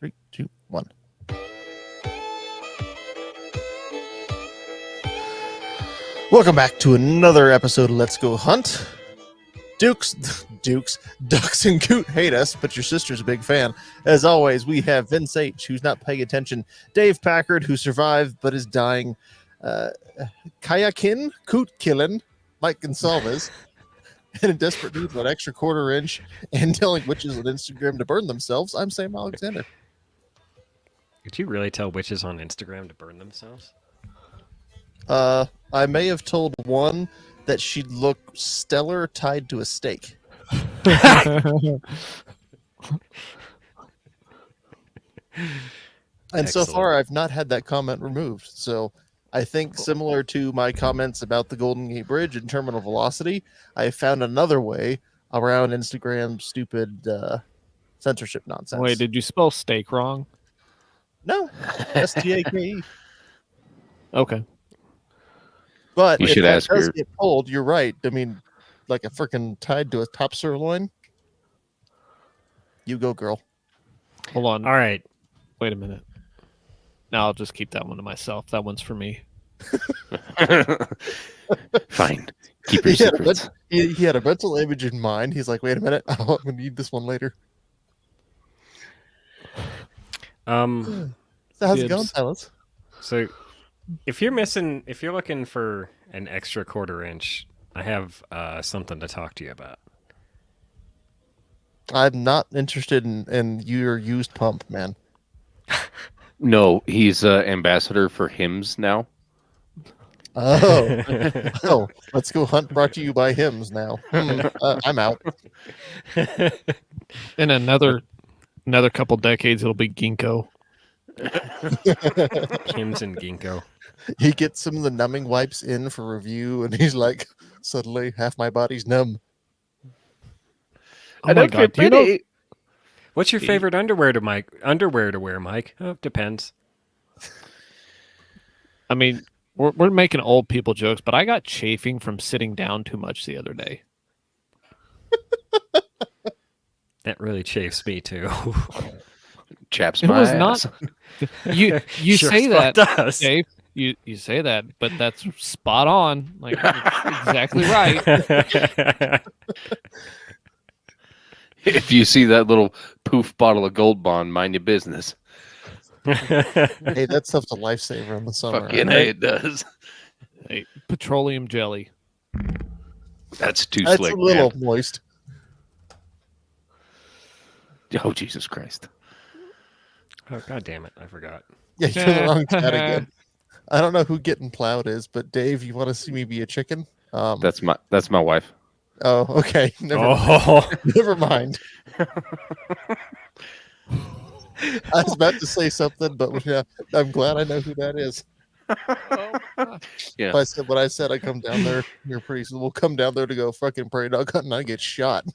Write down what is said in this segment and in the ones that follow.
3, 2, 1. Welcome back to another episode of Let's Go Hunt. Ducks, Ducks and Coot hate us, but your sister's a big fan. As always, we have Vince H., who's not paying attention, Dave Packard, who survived but is dying, Kayakin, Coot killing, Mike Gonsalves, and in desperate need for an extra quarter inch and telling witches on Instagram to burn themselves, I'm Sam Alexander. Could you really tell witches on Instagram to burn themselves? I may have told one that she'd look stellar tied to a stake. And so far, I've not had that comment removed. So I think similar to my comments about the Golden Gate Bridge and terminal velocity, I found another way around Instagram's stupid censorship nonsense. Wait, did you spell steak wrong? No. S-T-A-K-E. Okay. But you if should that ask does her. get pulled, you're right. I mean, like a freaking tied to a top sirloin. You go, girl. Hold on. All right. Wait a minute. Now I'll just keep that one to myself. That one's for me. Fine. Keep your secrets. He had a mental image in mind. He's like, wait a minute. I'm going to need this one later. So how's it going, fellas? So if you're looking for an extra quarter inch, I have something to talk to you about. I'm not interested in your used pump, man. No, he's ambassador for hymns now. Oh, Let's Go Hunt brought to you by Hymns now. I'm out. In another couple decades, it'll be Ginkgo. Hymns and Ginkgo. He gets some of the numbing wipes in for review, and he's like, suddenly half my body's numb. Oh my God! Do you know? What's your favorite underwear to wear, Mike? Oh, depends. I mean, we're making old people jokes, but I got chafing from sitting down too much the other day. That really chafes me too. Chaps It my was ass. not. You Sure say that, does. Dave. You say that, but that's spot on. Like exactly right. If you see that little poof bottle of Gold Bond, mind your business. Hey, that stuff's a lifesaver in the summer. Fucking right? hey, it does. Hey, petroleum jelly. That's too That's slick, a little man. moist. Oh, Jesus Christ. Oh, God damn it. I forgot. Yeah, you're in the wrong chat again. I don't know who getting plowed is, but Dave, you want to see me be a chicken? That's my wife. Oh, okay. Never mind. I was about to say something, but yeah, I'm glad I know who that is. Yeah. When I said I come down there, you're pretty soon. We'll come down there to go fucking prairie dog hunting. I get shot.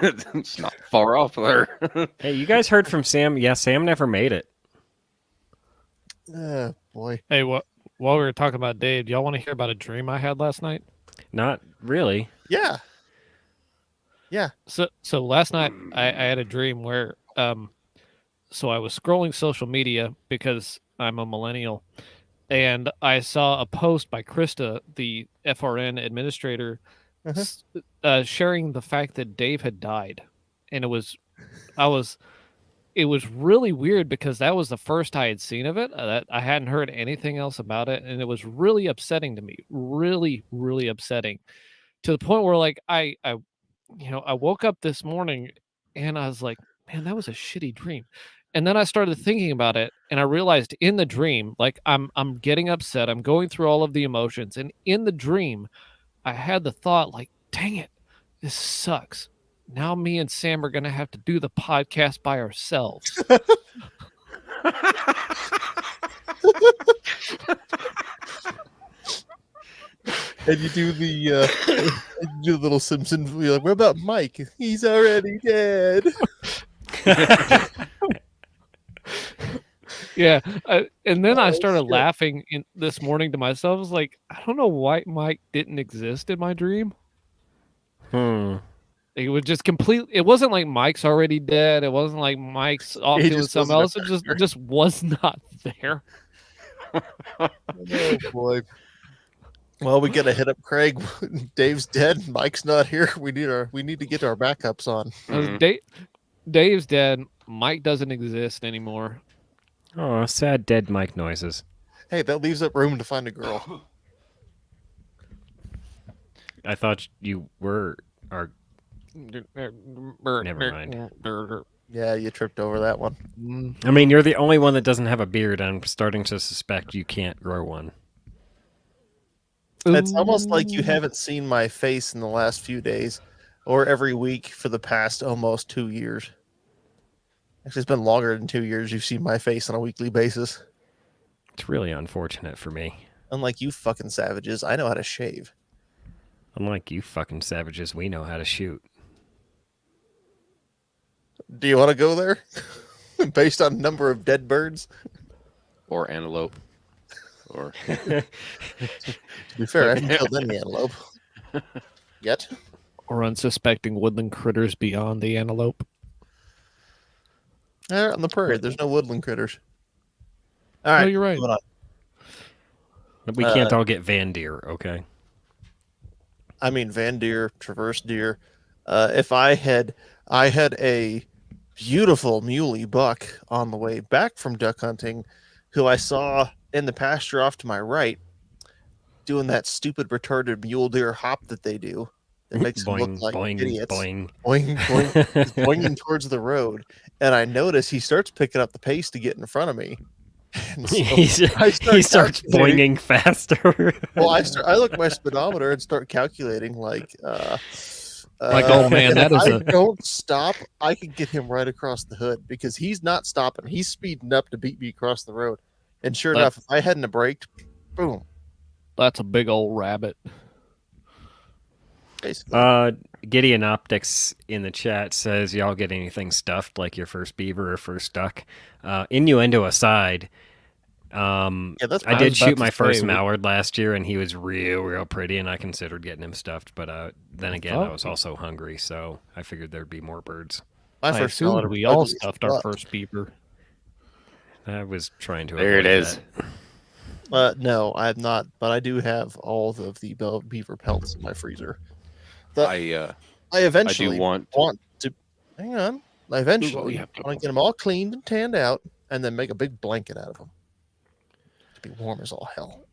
It's not far off there. Hey, you guys heard from Sam? Yeah, Sam never made it. Boy. Hey, while we were talking about Dave, do y'all want to hear about a dream I had last night? Not really. Yeah. So last night I had a dream where so I was scrolling social media because I'm a millennial, and I saw a post by Krista, the FRN administrator, sharing the fact that Dave had died, and it was really weird because that was the first I had seen of it. That I hadn't heard anything else about it, and it was really upsetting to me. Really, really upsetting, to the point where like I woke up this morning and I was like, man, that was a shitty dream. And then I started thinking about it, and I realized in the dream, like I'm getting upset, I'm going through all of the emotions, and in the dream, I had the thought like, dang it, this sucks. Now me and Sam are gonna have to do the podcast by ourselves. And you do the little Simpson. You're like, what about Mike? He's already dead. Yeah, and then I started laughing this morning to myself. I was like, I don't know why Mike didn't exist in my dream. Hmm. It was just complete. It wasn't like Mike's already dead. It wasn't like Mike's off He doing just something wasn't else. It just was not there. Oh boy. Well, we gotta hit up Craig. Dave's dead. Mike's not here. We need to get our backups on. Dave's dead. Mike doesn't exist anymore. Oh, sad dead Mike noises. Hey, that leaves up room to find a girl. I thought you were. Or never mind. Yeah, you tripped over that one. I mean, you're the only one that doesn't have a beard. I'm starting to suspect you can't grow one. It's almost like you haven't seen my face in the last few days or every week for the past almost 2 years. Actually, it's been longer than 2 years. You've seen my face on a weekly basis. It's really unfortunate for me. Unlike you fucking savages, I know how to shave. Unlike you fucking savages, we know how to shoot. Do you want to go there? Based on number of dead birds? Or antelope. Or To be fair, I haven't killed any antelope. Yet. Or unsuspecting woodland critters beyond the antelope. On the prairie, there's no woodland critters. All right. No, you're right. moving on. We can't all get Van Deer, okay? I mean, Van deer, traverse deer. If I had a beautiful muley buck on the way back from duck hunting, who I saw in the pasture off to my right, doing that stupid retarded mule deer hop that they do. That makes them look like idiots. Boing. Boing, boing. He's boinging towards the road, and I notice he starts picking up the pace to get in front of me. And so he starts calculating. boinging faster. Well, I look at my speedometer and start calculating like oh man, that is I don't stop, I can get him right across the hood because he's not stopping. He's speeding up to beat me across the road. And sure enough, if I hadn't have braked, boom. That's a big old rabbit. Basically. Gideon Optics in the chat says, y'all get anything stuffed like your first beaver or first duck? Innuendo aside, that's I did shoot my first mallard last year, and he was real pretty, and I considered getting him stuffed. But then again, I was also hungry, so I figured there'd be more birds. My I first assumed mallard we was all ugly as stuffed our fuck. first beaver. I was trying to. There it avoid is. that. No, I have not, but I do have all of the beaver pelts in my freezer. I eventually want to hang on. I eventually yeah, want to get them all cleaned and tanned out, and then make a big blanket out of them to be warm as all hell.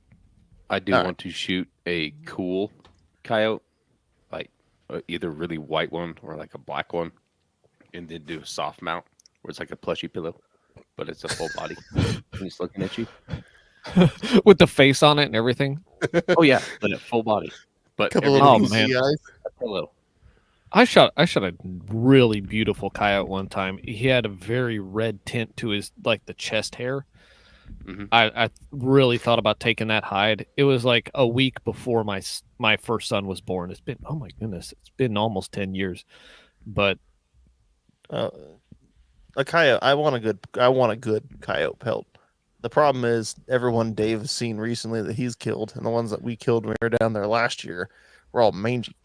I do want to shoot a cool coyote, like either really white one or like a black one, and then do a soft mount where it's like a plushy pillow, but it's a full body. And it's looking at you. With the face on it and everything. Oh yeah, but a full body. But Couple of man. eyes. a pillow. I shot a really beautiful coyote one time. He had a very red tint to his the chest hair. Mhm. I really thought about taking that hide. It was like a week before my first son was born. It's been, oh my goodness, it's been almost 10 years. But A coyote. I want a good coyote pelt. The problem is everyone Dave has seen recently that he's killed, and the ones that we killed when we were down there last year were all mangy.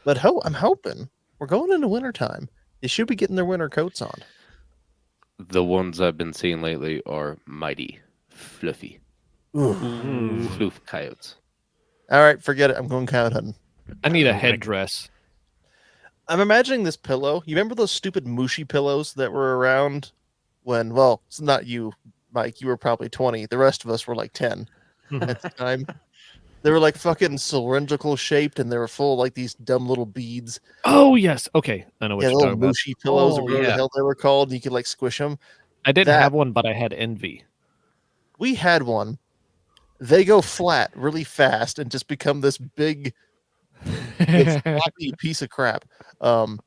But I'm hoping we're going into wintertime. They should be getting their winter coats on. The ones I've been seeing lately are mighty, fluffy, floof coyotes. All right, forget it. I'm going coyote hunting. I need a headdress. I'm imagining this pillow. You remember those stupid mushy pillows that were around when, well, it's not you, Mike. You were probably 20. The rest of us were like 10 at the time. They were like fucking cylindrical shaped, and they were full of like these dumb little beads. Oh yes, okay, I know what Yeah, you're little talking about. mushy pillows, or Oh, whatever the yeah. hell they were called. You could like squish them. I didn't that- have one, but I had envy. We had one. They go flat really fast and just become this big, floppy piece of crap. But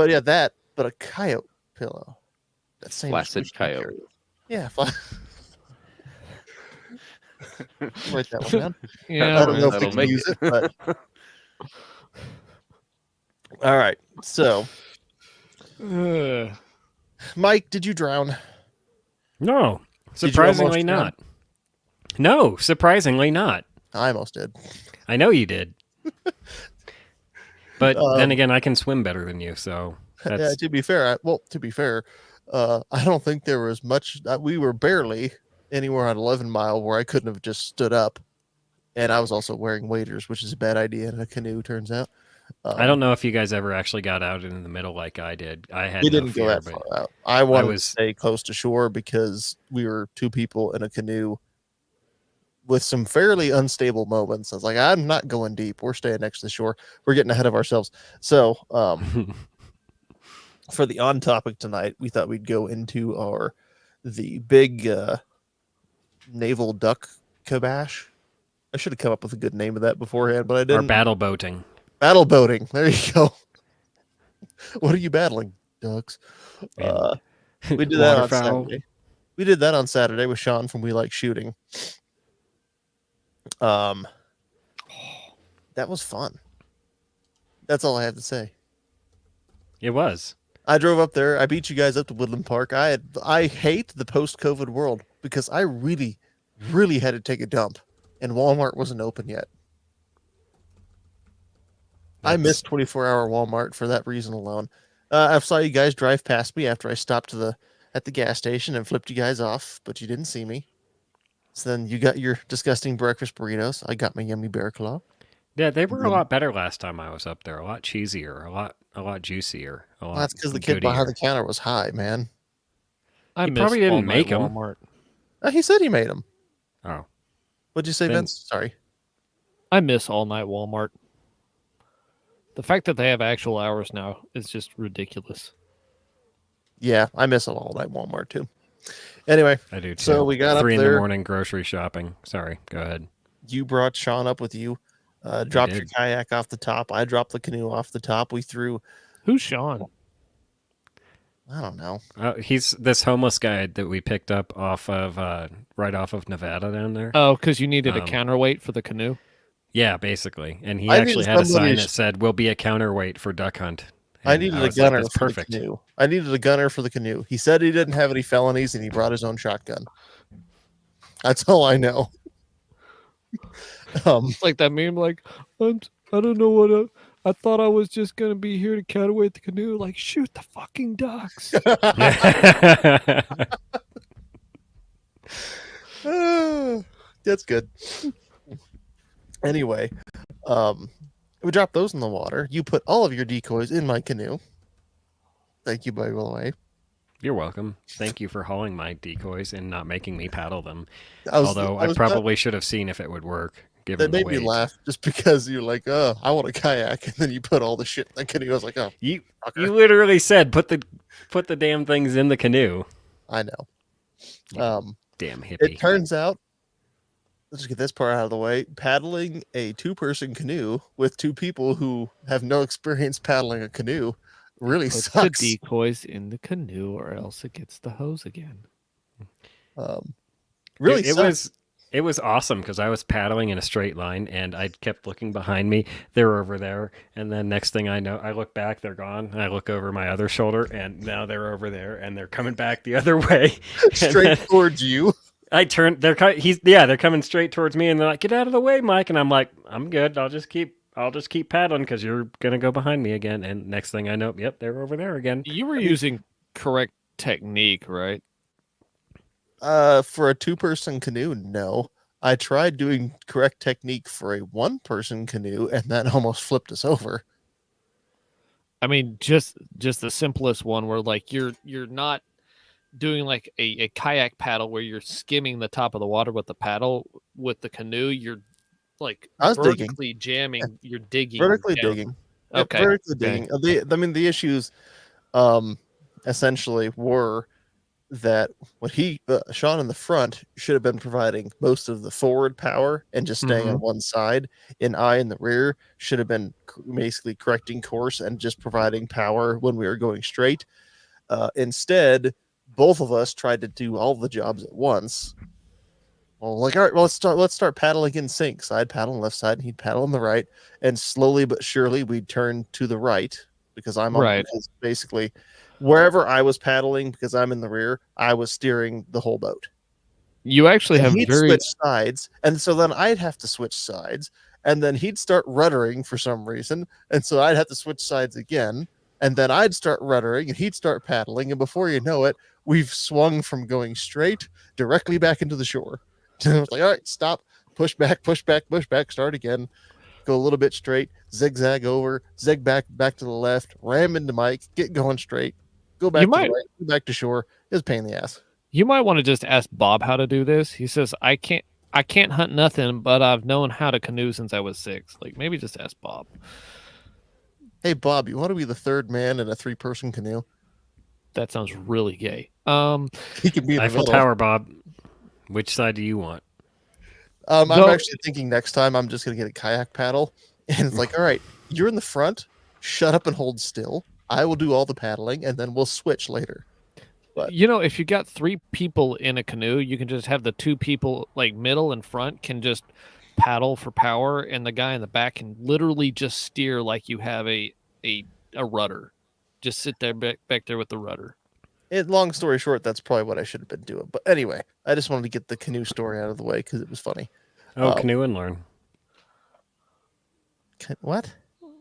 yeah, but a coyote pillow. That same Flaccid squishy coyote. material. Yeah. Write that one down. Yeah, I don't know if we that'll can make use it. it, but all right. So, Mike, did you drown? No, Did you surprisingly almost not. No, surprisingly not. I almost did. I know you did. But then again, I can swim better than you, so that's... Yeah, to be fair, I don't think there was much. We were barely anywhere on 11 Mile where I couldn't have just stood up, and I was also wearing waders, which is a bad idea in a canoe. Turns out. I don't know if you guys ever actually got out in the middle like I did. I had We no didn't fear, go that but far out. I wanted to was- stay close to shore because we were two people in a canoe with some fairly unstable moments. I was like, I'm not going deep. We're staying next to the shore. We're getting ahead of ourselves. So, for the on topic tonight, we thought we'd go into the big naval duck kibosh. I should have come up with a good name of that beforehand, but I Or didn't. battle boating. Battle boating. There you go. What are you battling? Ducks. We did that on Waterfowl. Saturday. We did that on Saturday with Sean from We Like Shooting. That was fun. That's all I have to say. It was. I drove up there. I beat you guys up to Woodland Park. I hate the post-COVID world because I really, really had to take a dump, and Walmart wasn't open yet. I missed 24-hour Walmart for that reason alone. I saw you guys drive past me after I stopped at the gas station and flipped you guys off, but you didn't see me. So then you got your disgusting breakfast burritos. I got my yummy bear claw. Yeah, they were a lot better last time I was up there. A lot cheesier, a lot juicier. That's because the kid behind the counter was high, man. I He miss probably didn't all-night make 'em. Walmart. He said he made them. Oh, What'd you say, Then- Vince? Sorry. I miss all night Walmart. The fact that they have actual hours now is just ridiculous. Yeah, I miss them all night Walmart too. Anyway, I do too. So we got up 3 in there. the morning grocery shopping. Sorry, go ahead. You brought Sean up with you. Dropped your did. kayak off the top. I dropped the canoe off the top. We threw, Who's Sean? I don't know. He's this homeless guy that we picked up off of right off of Nevada down there. Oh, because you needed a Um, counterweight for the canoe. Yeah, basically. And he I actually needed had a somebody sign to- that said, "We'll be a counterweight for duck hunt." I And needed a was like, gunner "That's for perfect." the canoe. I needed a gunner for the canoe. He said he didn't have any felonies and he brought his own shotgun. That's all I know. It's like that meme, like, I don't know what I thought I was just going to be here to counterweight the canoe. Like, shoot the fucking ducks. That's good. Anyway, we dropped those in the water. You put all of your decoys in my canoe. Thank you, by the way. You're welcome. Thank you for hauling my decoys and not making me paddle them. I Although probably should have seen if it would work. Given that the made me weight. laugh just because you're like, oh, I want a kayak, and then you put all the shit in the canoe. I was like, oh, You fucker. literally said put the damn things in the canoe. I know. Damn hippie. It turns out, let's just get this part out of the way. Paddling a two-person canoe with two people who have no experience paddling a canoe really Put sucks. the decoys in the canoe or else it gets the hose again. Really it sucks. was awesome because I was paddling in a straight line and I kept looking behind me. They're over there, and then next thing I know, I look back, they're gone. And I look over my other shoulder, and now they're over there, and they're coming back the other way. And straight then towards you. I turn. They're coming straight towards me, and they're like, "Get out of the way, Mike!" And I'm like, "I'm good. I'll just keep paddling because you're gonna go behind me again." And next thing I know, yep, they're over there again. You were using correct technique, right? For a two-person canoe, no. I tried doing correct technique for a one-person canoe, and that almost flipped us over. I mean, just the simplest one where like you're not doing like a kayak paddle where you're skimming the top of the water with the paddle. With the canoe, you're like I was digging. vertically jamming. You're digging. Vertically down. digging. Yeah, Okay. vertically okay. digging. The issues, essentially were that what Sean in the front should have been providing most of the forward power and just staying on one side, and I in the rear should have been basically correcting course and just providing power when we were going straight. Instead, both of us tried to do all the jobs at once. Well, like, all right, well, let's start paddling in sync. So I'd paddle on the left side and he'd paddle on the right, and slowly but surely we'd turn to the right because I'm on Right. because basically wherever I was paddling, because I'm in the rear, I was steering the whole boat. You actually And have he'd very switch sides, and so then I'd have to switch sides, and then he'd start ruddering for some reason, and so I'd have to switch sides again, and then I'd start ruddering, and he'd start paddling, and before you know it, we've swung from going straight directly back into the shore. And I was like, all right, stop, push back, push back, push back, start again, go a little bit straight, zigzag over, zig back to the left, ram into Mike, get going straight, go back You to might the right, go back to shore. It was a pain in the ass. you might want to just ask Bob how to do this. He says I can't hunt nothing, but I've known how to canoe since I was 6. Like maybe just ask Bob. Hey Bob, you want to be the third man in a 3-person canoe? That sounds really gay. He can be in the Eiffel middle. Tower, Bob. Which side do you want? I'm No. actually thinking next time I'm just gonna get a kayak paddle, and it's like, all right, you're in the front, shut up and hold still. I will do all the paddling, and then we'll switch later. But You know, if you got 3 people in a canoe, you can just have the 2 people like middle and front can just paddle for power, and the guy in the back can literally just steer like you have a rudder. Just sit there back there with the rudder. long story short, that's probably what I should have been doing. But anyway, I just wanted to get the canoe story out of the way because it was funny. Oh, canoe and learn. What?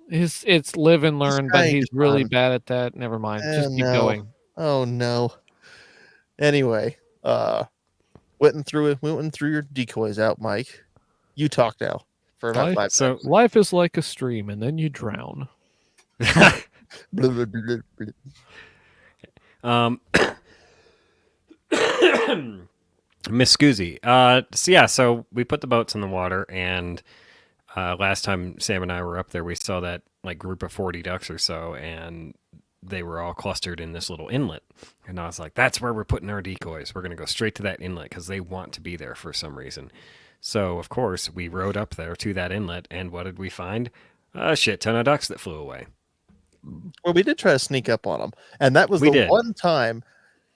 It's live and learn, but trying he's to really fun. bad at that. Never mind. Just keep No. going. Oh no. Anyway, went through your decoys out, Mike. You talk now for about Life- 5 So seconds. Life is like a stream, and then you drown. Blah, blah, blah, blah. Um, Miss Scoozy. So we put the boats in the water, and last time Sam and I were up there, we saw that like group of 40 ducks or so, and they were all clustered in this little inlet. And I was like, that's where we're putting our decoys. We're going to go straight to that inlet because they want to be there for some reason. So, of course, we rode up there to that inlet, and what did we find? A shit ton of ducks that flew away. Well, we did try to sneak up on them, and that was We the did. one time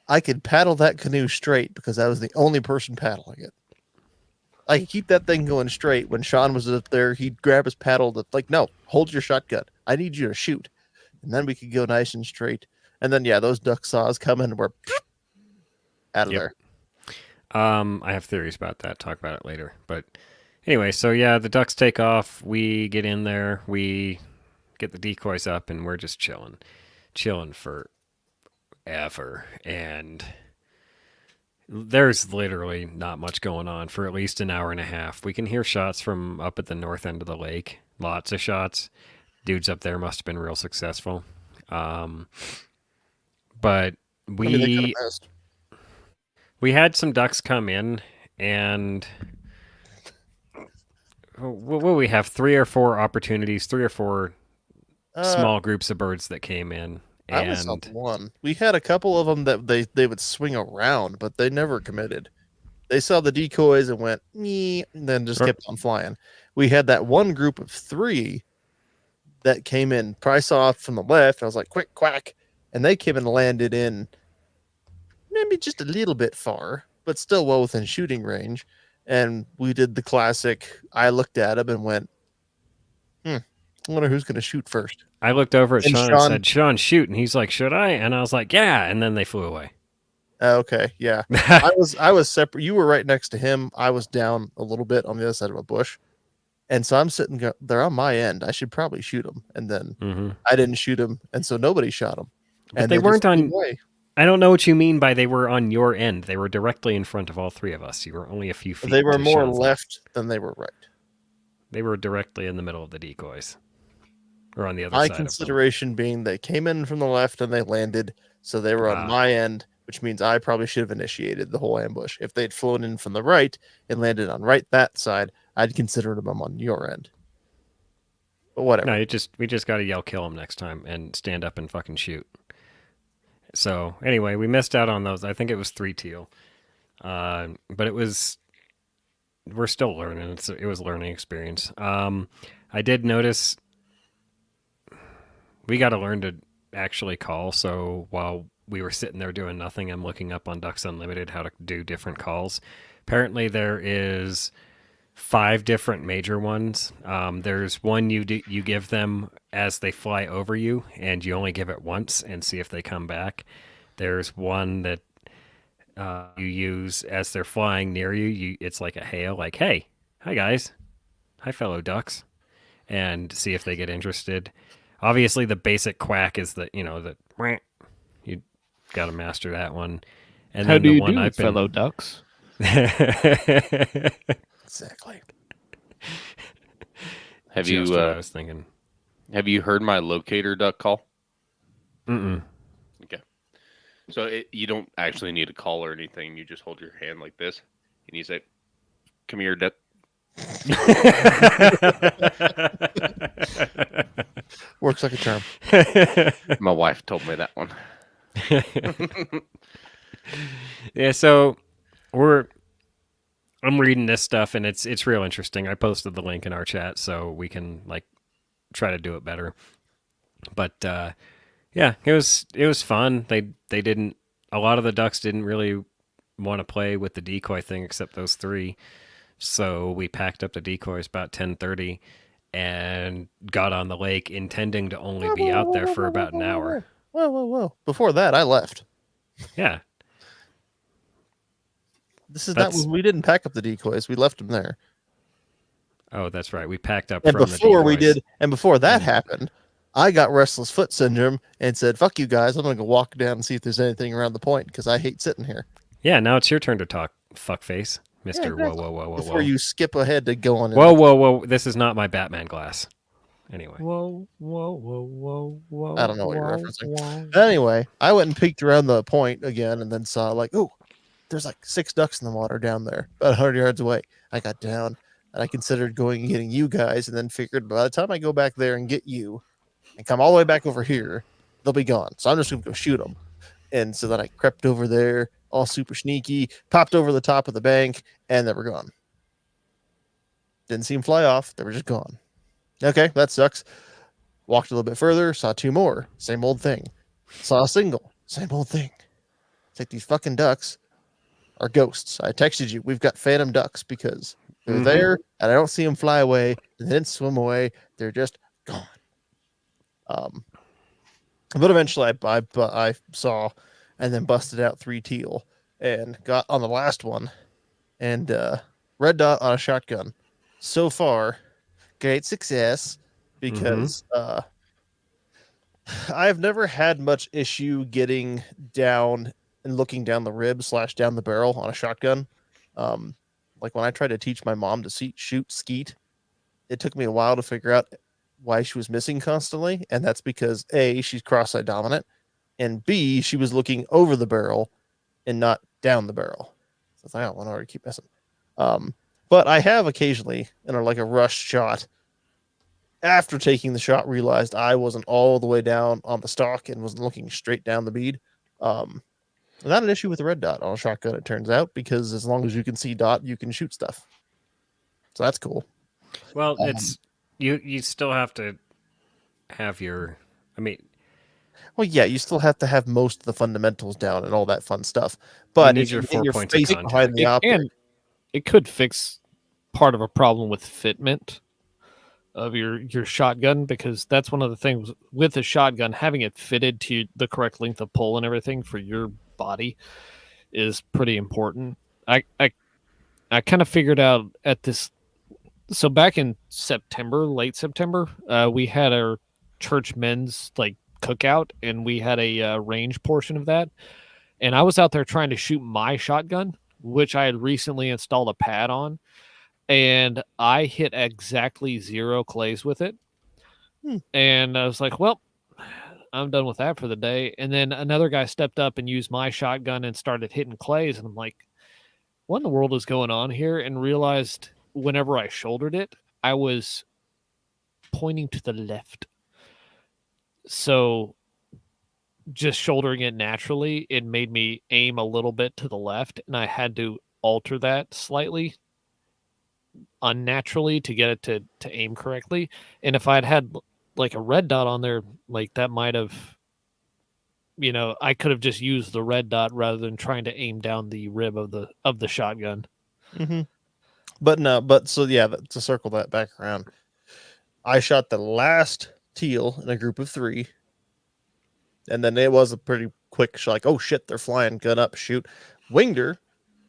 I could paddle that canoe straight because I was the only person paddling it. I could keep that thing going straight. When Sean was up there, he'd grab his paddle. Like, no, hold your shotgun. I need you to shoot, and then we could go nice and straight. And then, yeah, those duck saws coming and we're out of Yep. there. I have theories about that. Talk about it later. But anyway, so yeah, the ducks take off. We get in there. We get the decoys up, and we're just chilling forever. And there's literally not much going on for at least an hour and a half. We can hear shots from up at the north end of the lake. Lots of shots. Dudes up there must have been real successful. But I mean, they could have missed. we had some ducks come in, and what will we have? 3 or 4 opportunities, 3 or 4 small groups of birds that came in. I was on And one. We had a couple of them that they would swing around, but they never committed. They saw the decoys and went, me, and then just Or- kept on flying. We had that one group of 3 that came in. Probably saw off from the left. I was like, quick, quack. And they came and landed in maybe just a little bit far, but still well within shooting range. And we did the classic. I looked at him and went, I wonder who's going to shoot first. I looked over at And Sean, Sean- and said, Sean, shoot. And he's like, should I? And I was like, yeah. And then they flew away. Okay, yeah. I was separate. You were right next to him. I was down a little bit on the other side of a bush. And so I'm sitting there on my end. I should probably shoot him. And then hmm I didn't shoot him. And so nobody shot him. But And they just weren't flew on. away. I don't know what you mean by they were on your end. They were directly in front of all 3 of us. You were only a few feet. They were to more Sean's left than they were right. They were directly in the middle of the decoys, or on the other My side of them. consideration being they came in from the left and they landed. So they were on my end, which means I probably should have initiated the whole ambush. If they'd flown in from the right and landed on that side, I'd consider them on your end. But whatever. No, we just got to yell kill them next time and stand up and fucking shoot. So anyway, we missed out on those. I think it was 3 teal, but we're still learning. It was a learning experience. I did notice we got to learn to actually call. So while we were sitting there doing nothing, I'm looking up on Ducks Unlimited how to do different calls. Apparently there is 5 different major ones. There's one you give them as they fly over you, and you only give it once and see if they come back. There's one that you use as they're flying near you. It's like a hail, like, hey, hi guys, hi, fellow ducks, and see if they get interested. Obviously, the basic quack is that you got to master that one. And How then do the you one do, I've fellow been ducks? Exactly. Have just you what I was thinking. have you heard my locator duck call? Mm-mm. Okay. So you don't actually need a call or anything. You just hold your hand like this, and you say, "Come here, duck." Works like a charm. My wife told me that one. Yeah, so I'm reading this stuff and it's real interesting. I posted the link in our chat so we can like try to do it better. But yeah, it was fun. They didn't a lot of the ducks didn't really want to play with the decoy thing except those three. So we packed up the decoys about 10:30 and got on the lake intending to only be out there for about an hour. Whoa. Before that, I left. Yeah. This is That's- not we didn't pack up the decoys. We left them there. Oh, that's right. We packed up And from before the we decoys. did, and before that And- happened, I got restless foot syndrome and said, "Fuck you guys! I'm gonna go walk down and see if there's anything around the point because I hate sitting here." Yeah, now it's your turn to talk, fuckface, Mister. exactly. Whoa. Before you skip ahead to go on. Whoa. This is not my Batman glass. Anyway. Whoa. I don't know what you're referencing. Anyway, I went and peeked around the point again and then saw like, oh, there's like 6 ducks in the water down there, about 100 yards away. I got down and I considered going and getting you guys, and then figured by the time I go back there and get you and come all the way back over here, they'll be gone. So I'm just gonna go shoot them. And so then I crept over there, all super sneaky, popped over the top of the bank, and they were gone. Didn't see them fly off. They were just gone. Okay, that sucks. Walked a little bit further, saw 2 more. Same old thing. Saw a single. Same old thing. It's like these fucking ducks are ghosts. I texted you. We've got phantom ducks because they're Mhm. there and I don't see them fly away. They didn't swim away. They're just gone. But eventually I saw and then busted out 3 teal and got on the last one and red dot on a shotgun. So far, great success because I've never had much issue getting down and looking down the rib / down the barrel on a shotgun. Like when I tried to teach my mom to shoot skeet, it took me a while to figure out why she was missing constantly, and that's because A, she's cross-side dominant, and B, she was looking over the barrel and not down the barrel. So I was like, I don't want to keep missing. But I have occasionally, in like a rush shot, after taking the shot, realized I wasn't all the way down on the stock and was looking straight down the bead. Not an issue with the red dot on a shotgun, it turns out, because as long as you can see dot, you can shoot stuff. So that's cool. Well, it's you still have to have your. I mean, Well, yeah, you still have to have most of the fundamentals down and all that fun stuff. But need if your you 4 get your points of face contact. behind the optic, And it could fix part of a problem with fitment of your shotgun, because that's one of the things with a shotgun, having it fitted to the correct length of pull and everything for your body is pretty important. I kind of figured out at this. So back in September, late September, we had our church men's like cookout, and we had a range portion of that. And I was out there trying to shoot my shotgun, which I had recently installed a pad on, and I hit exactly 0 clays with it. And I was like, well, I'm done with that for the day. And then another guy stepped up and used my shotgun and started hitting clays. And I'm like, what in the world is going on here? And realized whenever I shouldered it, I was pointing to the left. So just shouldering it naturally, it made me aim a little bit to the left, and I had to alter that slightly unnaturally to get it to aim correctly. And if I'd had like a red dot on there, like that might have, I could have just used the red dot rather than trying to aim down the rib of the shotgun. Mm-hmm. But so yeah, to circle that back around, I shot the last teal in a group of 3, and then it was a pretty quick shot. Like, oh shit, they're flying, gun up, shoot. Winged her.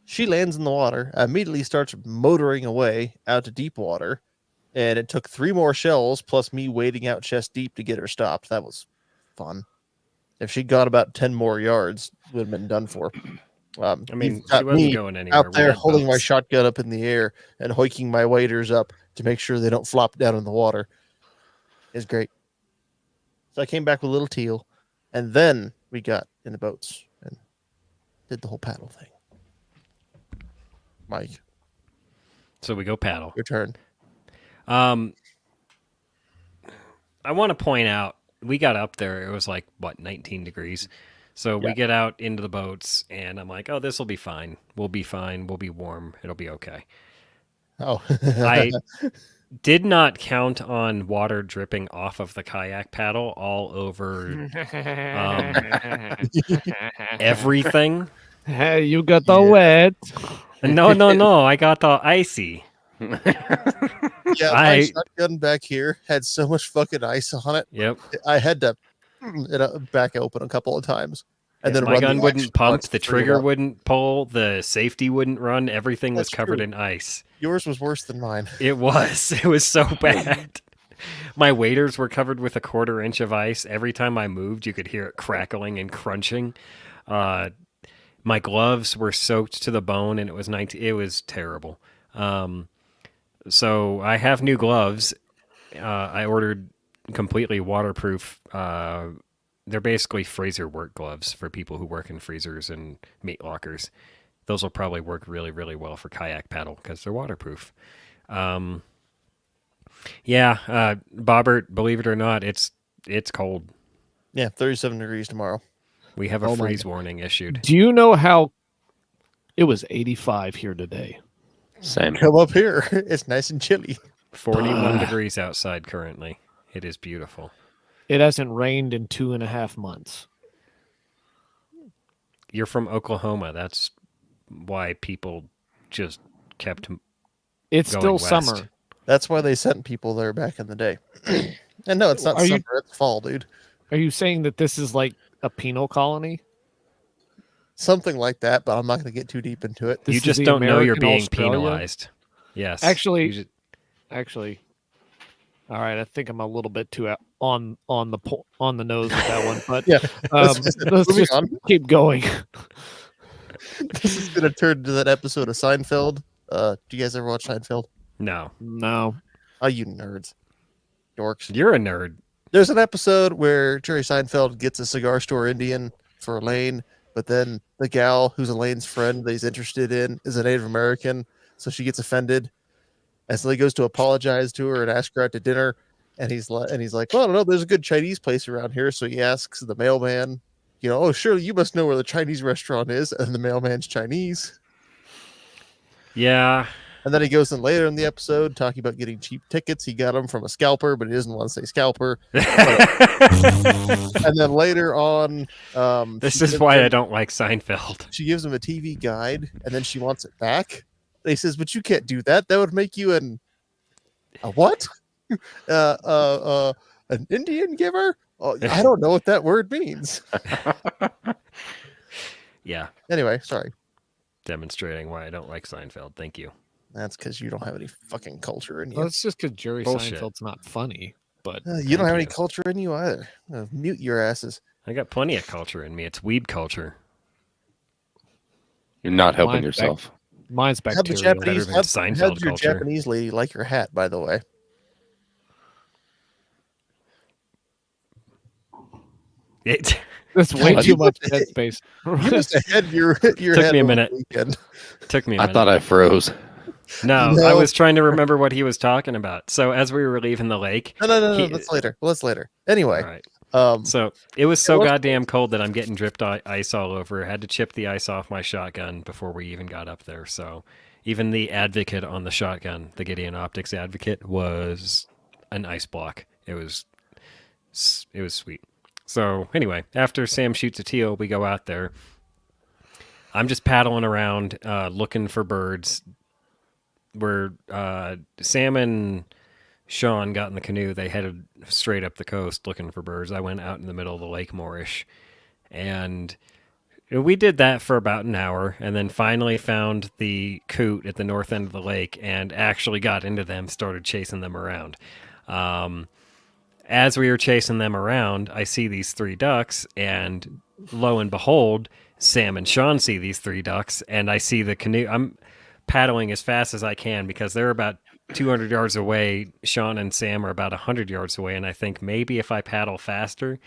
She lands in the water, immediately starts motoring away out to deep water, And it took 3 more shells plus me wading out chest deep to get her stopped. That was fun. If she'd gone about 10 more yards, would have been done for. I mean, You've got she wasn't me going anywhere. out We there had holding my boats. shotgun up in the air and hoiking my waders up to make sure they don't flop down in the water. It's great. So I came back with a little teal, and then we got in the boats and did the whole paddle thing. Mike, So we go paddle. your turn. I want to point out, we got up there. It was like, 19 degrees. So we get out into the boats, and I'm like, oh, this will be fine. We'll be fine. We'll be warm. It'll be okay. Oh, I did not count on water dripping off of the kayak paddle all over everything. Hey, you got the Yeah. wet. No. I got the icy. yeah, my shotgun back here had so much fucking ice on it. Yep. I had to back open a couple of times. And then My run gun the wouldn't action pump, box the to bring it trigger up. wouldn't pull, the safety wouldn't run. Everything was That's covered true. in ice. Yours was worse than mine. It was. It was so bad. My waders were covered with a 1/4 inch of ice. Every time I moved, you could hear it crackling and crunching. My gloves were soaked to the bone, and it was terrible. So I have new gloves. I ordered completely waterproof. They're basically freezer work gloves for people who work in freezers and meat lockers. Those will probably work really, really well for kayak paddle because they're waterproof. Bobbert, believe it or not, it's cold. Yeah, 37 degrees tomorrow. We have Oh a my freeze God. warning issued. Do you know how it was 85 here today? Same. Come up here. It's nice and chilly. 41 degrees outside currently. It is beautiful. It hasn't rained in 2.5 months. You're from Oklahoma. That's why people just kept It's going still west. summer. That's why they sent people there back in the day. And no, it's not Are you- summer. It's fall, dude. Are you saying that this is like a penal colony? Something like that, but I'm not going to get too deep into it. This You is just the don't know you're American being Australia? penalized. Yes. Actually- You just- Actually, all right. I think I'm a little bit too on the nose with that one, but Yeah. let's Moving just on. keep going. This is going to turn into that episode of Seinfeld. Do you guys ever watch Seinfeld? no. No, Oh, you nerds. Dorks. You're a nerd. There's an episode where Jerry Seinfeld gets a cigar store Indian for Elaine, but then the gal who's Elaine's friend that he's interested in is a Native American, so she gets offended. And so he goes to apologize to her and ask her out to dinner. And he's like, well, I don't know, there's a good Chinese place around here. So he asks the mailman, oh, surely you must know where the Chinese restaurant is. And the mailman's Chinese. Yeah. And then he goes in later in the episode talking about getting cheap tickets. He got them from a scalper, but he doesn't want to say scalper. And then later on, This she is gives why I him- don't like Seinfeld. She gives him a TV guide, and then she wants it back. And he says, "But you can't do that. That would make you a what? An Indian giver? Oh, I don't know what that word means." Yeah. Anyway, sorry. Demonstrating why I don't like Seinfeld. Thank you. That's because you don't have any fucking culture in you. well, it's just because Jerry Bullshit. Seinfeld's not funny. But You don't have any you. culture in you either. Mute your asses. I got plenty of culture in me. It's weeb culture. You're not helping Mine's back- yourself. mine's How'd the bacterial. Japanese, than how'd Seinfeld your culture. Japanese lady like your hat, by the way? It That's way God, too you much must- dead space. You must have had your Took head me a over minute. the weekend. took me a I minute. thought I froze. No, No. I was trying to remember what he was talking about. So as we were leaving the lake, No. He- That's later. Well, that's later. Anyway, all right. um, So it was so was- goddamn cold that I'm getting dripped ice all over. I had to chip the ice off my shotgun before we even got up there. So even the advocate on the shotgun, the Gideon Optics advocate, was an ice block. It was sweet. So anyway, after Sam shoots a teal, we go out there. I'm just paddling around looking for birds. Where Sam and Sean got in the canoe, they headed straight up the coast looking for birds. I went out in the middle of the lake moorish, and We did that for about an hour, and then finally found the coot at the north end of the lake, and actually got into them, started chasing them around. Um, as we were chasing them around, I see these 3 ducks, and lo and behold, Sam and Sean see these 3 ducks, and I see the canoe. I'm paddling as fast as I can because they're about 200 yards away. Sean and Sam are about 100 yards away, and I think maybe if I paddle faster,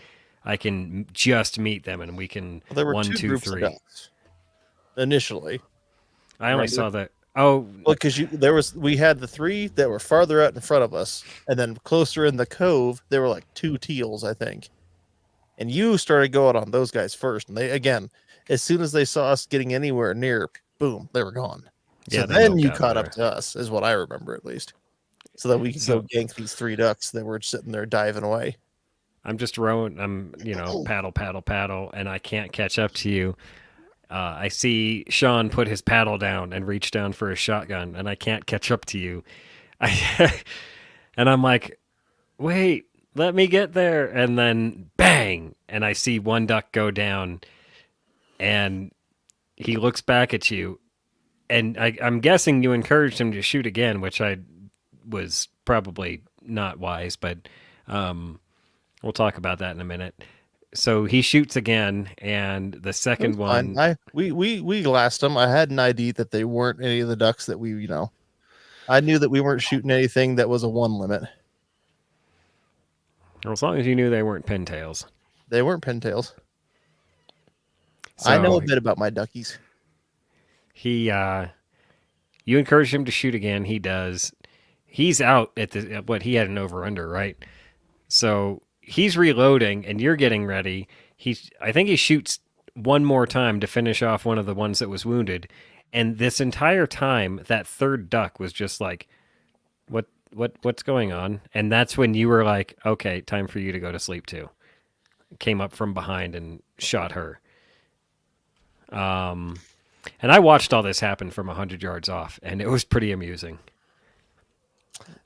I can just meet them, and we can Well, there were 1, 2 2, groups 3. of ducks initially. I only Remember? saw the. Oh, Well, because we had the 3 that were farther out in front of us, and then closer in the cove, there were like 2 teals, I think. And you started going on those guys first, and they again, as soon as they saw us getting anywhere near, boom, they were gone. So yeah, they then milked you out caught there. up to us, is what I remember at least, so that we could go So- gank these 3 ducks that were sitting there diving away. I'm just rowing. I'm, paddle, paddle, paddle, and I can't catch up to you. I see Sean put his paddle down and reach down for his shotgun, and I can't catch up to you. And I'm like, wait, let me get there. And then bang, and I see 1 duck go down, and he looks back at you, and I'm guessing you encouraged him to shoot again, which I was probably not wise, but we'll talk about that in a minute. So he shoots again, and the second It was fine. one, We glassed them. I had an ID that they weren't any of the ducks that we. I knew that we weren't shooting anything that was a 1 limit. well, as long as you knew they weren't pintails. They weren't pintails. So I know a bit about my duckies. He, you encourage him to shoot again. He does. He's out at he had an over under, right? So he's reloading, and you're getting ready. I think he shoots 1 more time to finish off one of the ones that was wounded. And this entire time, that 3rd duck was just like, what's going on? And that's when you were like, okay, time for you to go to sleep too. Came up from behind and shot her. And I watched all this happen from 100 yards off, and it was pretty amusing.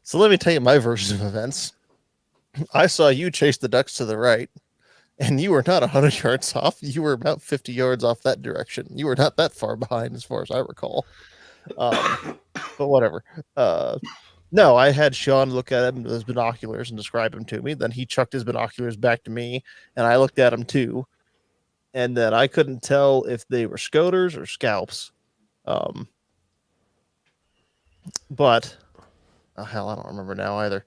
So let me tell you my version of events. I saw you chase the ducks to the right, and you were not 100 yards off. You were about 50 yards off that direction. You were not that far behind, as far as I recall. But whatever. No, I had Sean look at him with his binoculars and describe him to me. Then he chucked his binoculars back to me, and I looked at him too. And then I couldn't tell if they were scoters or scalps. But oh hell, I don't remember now either.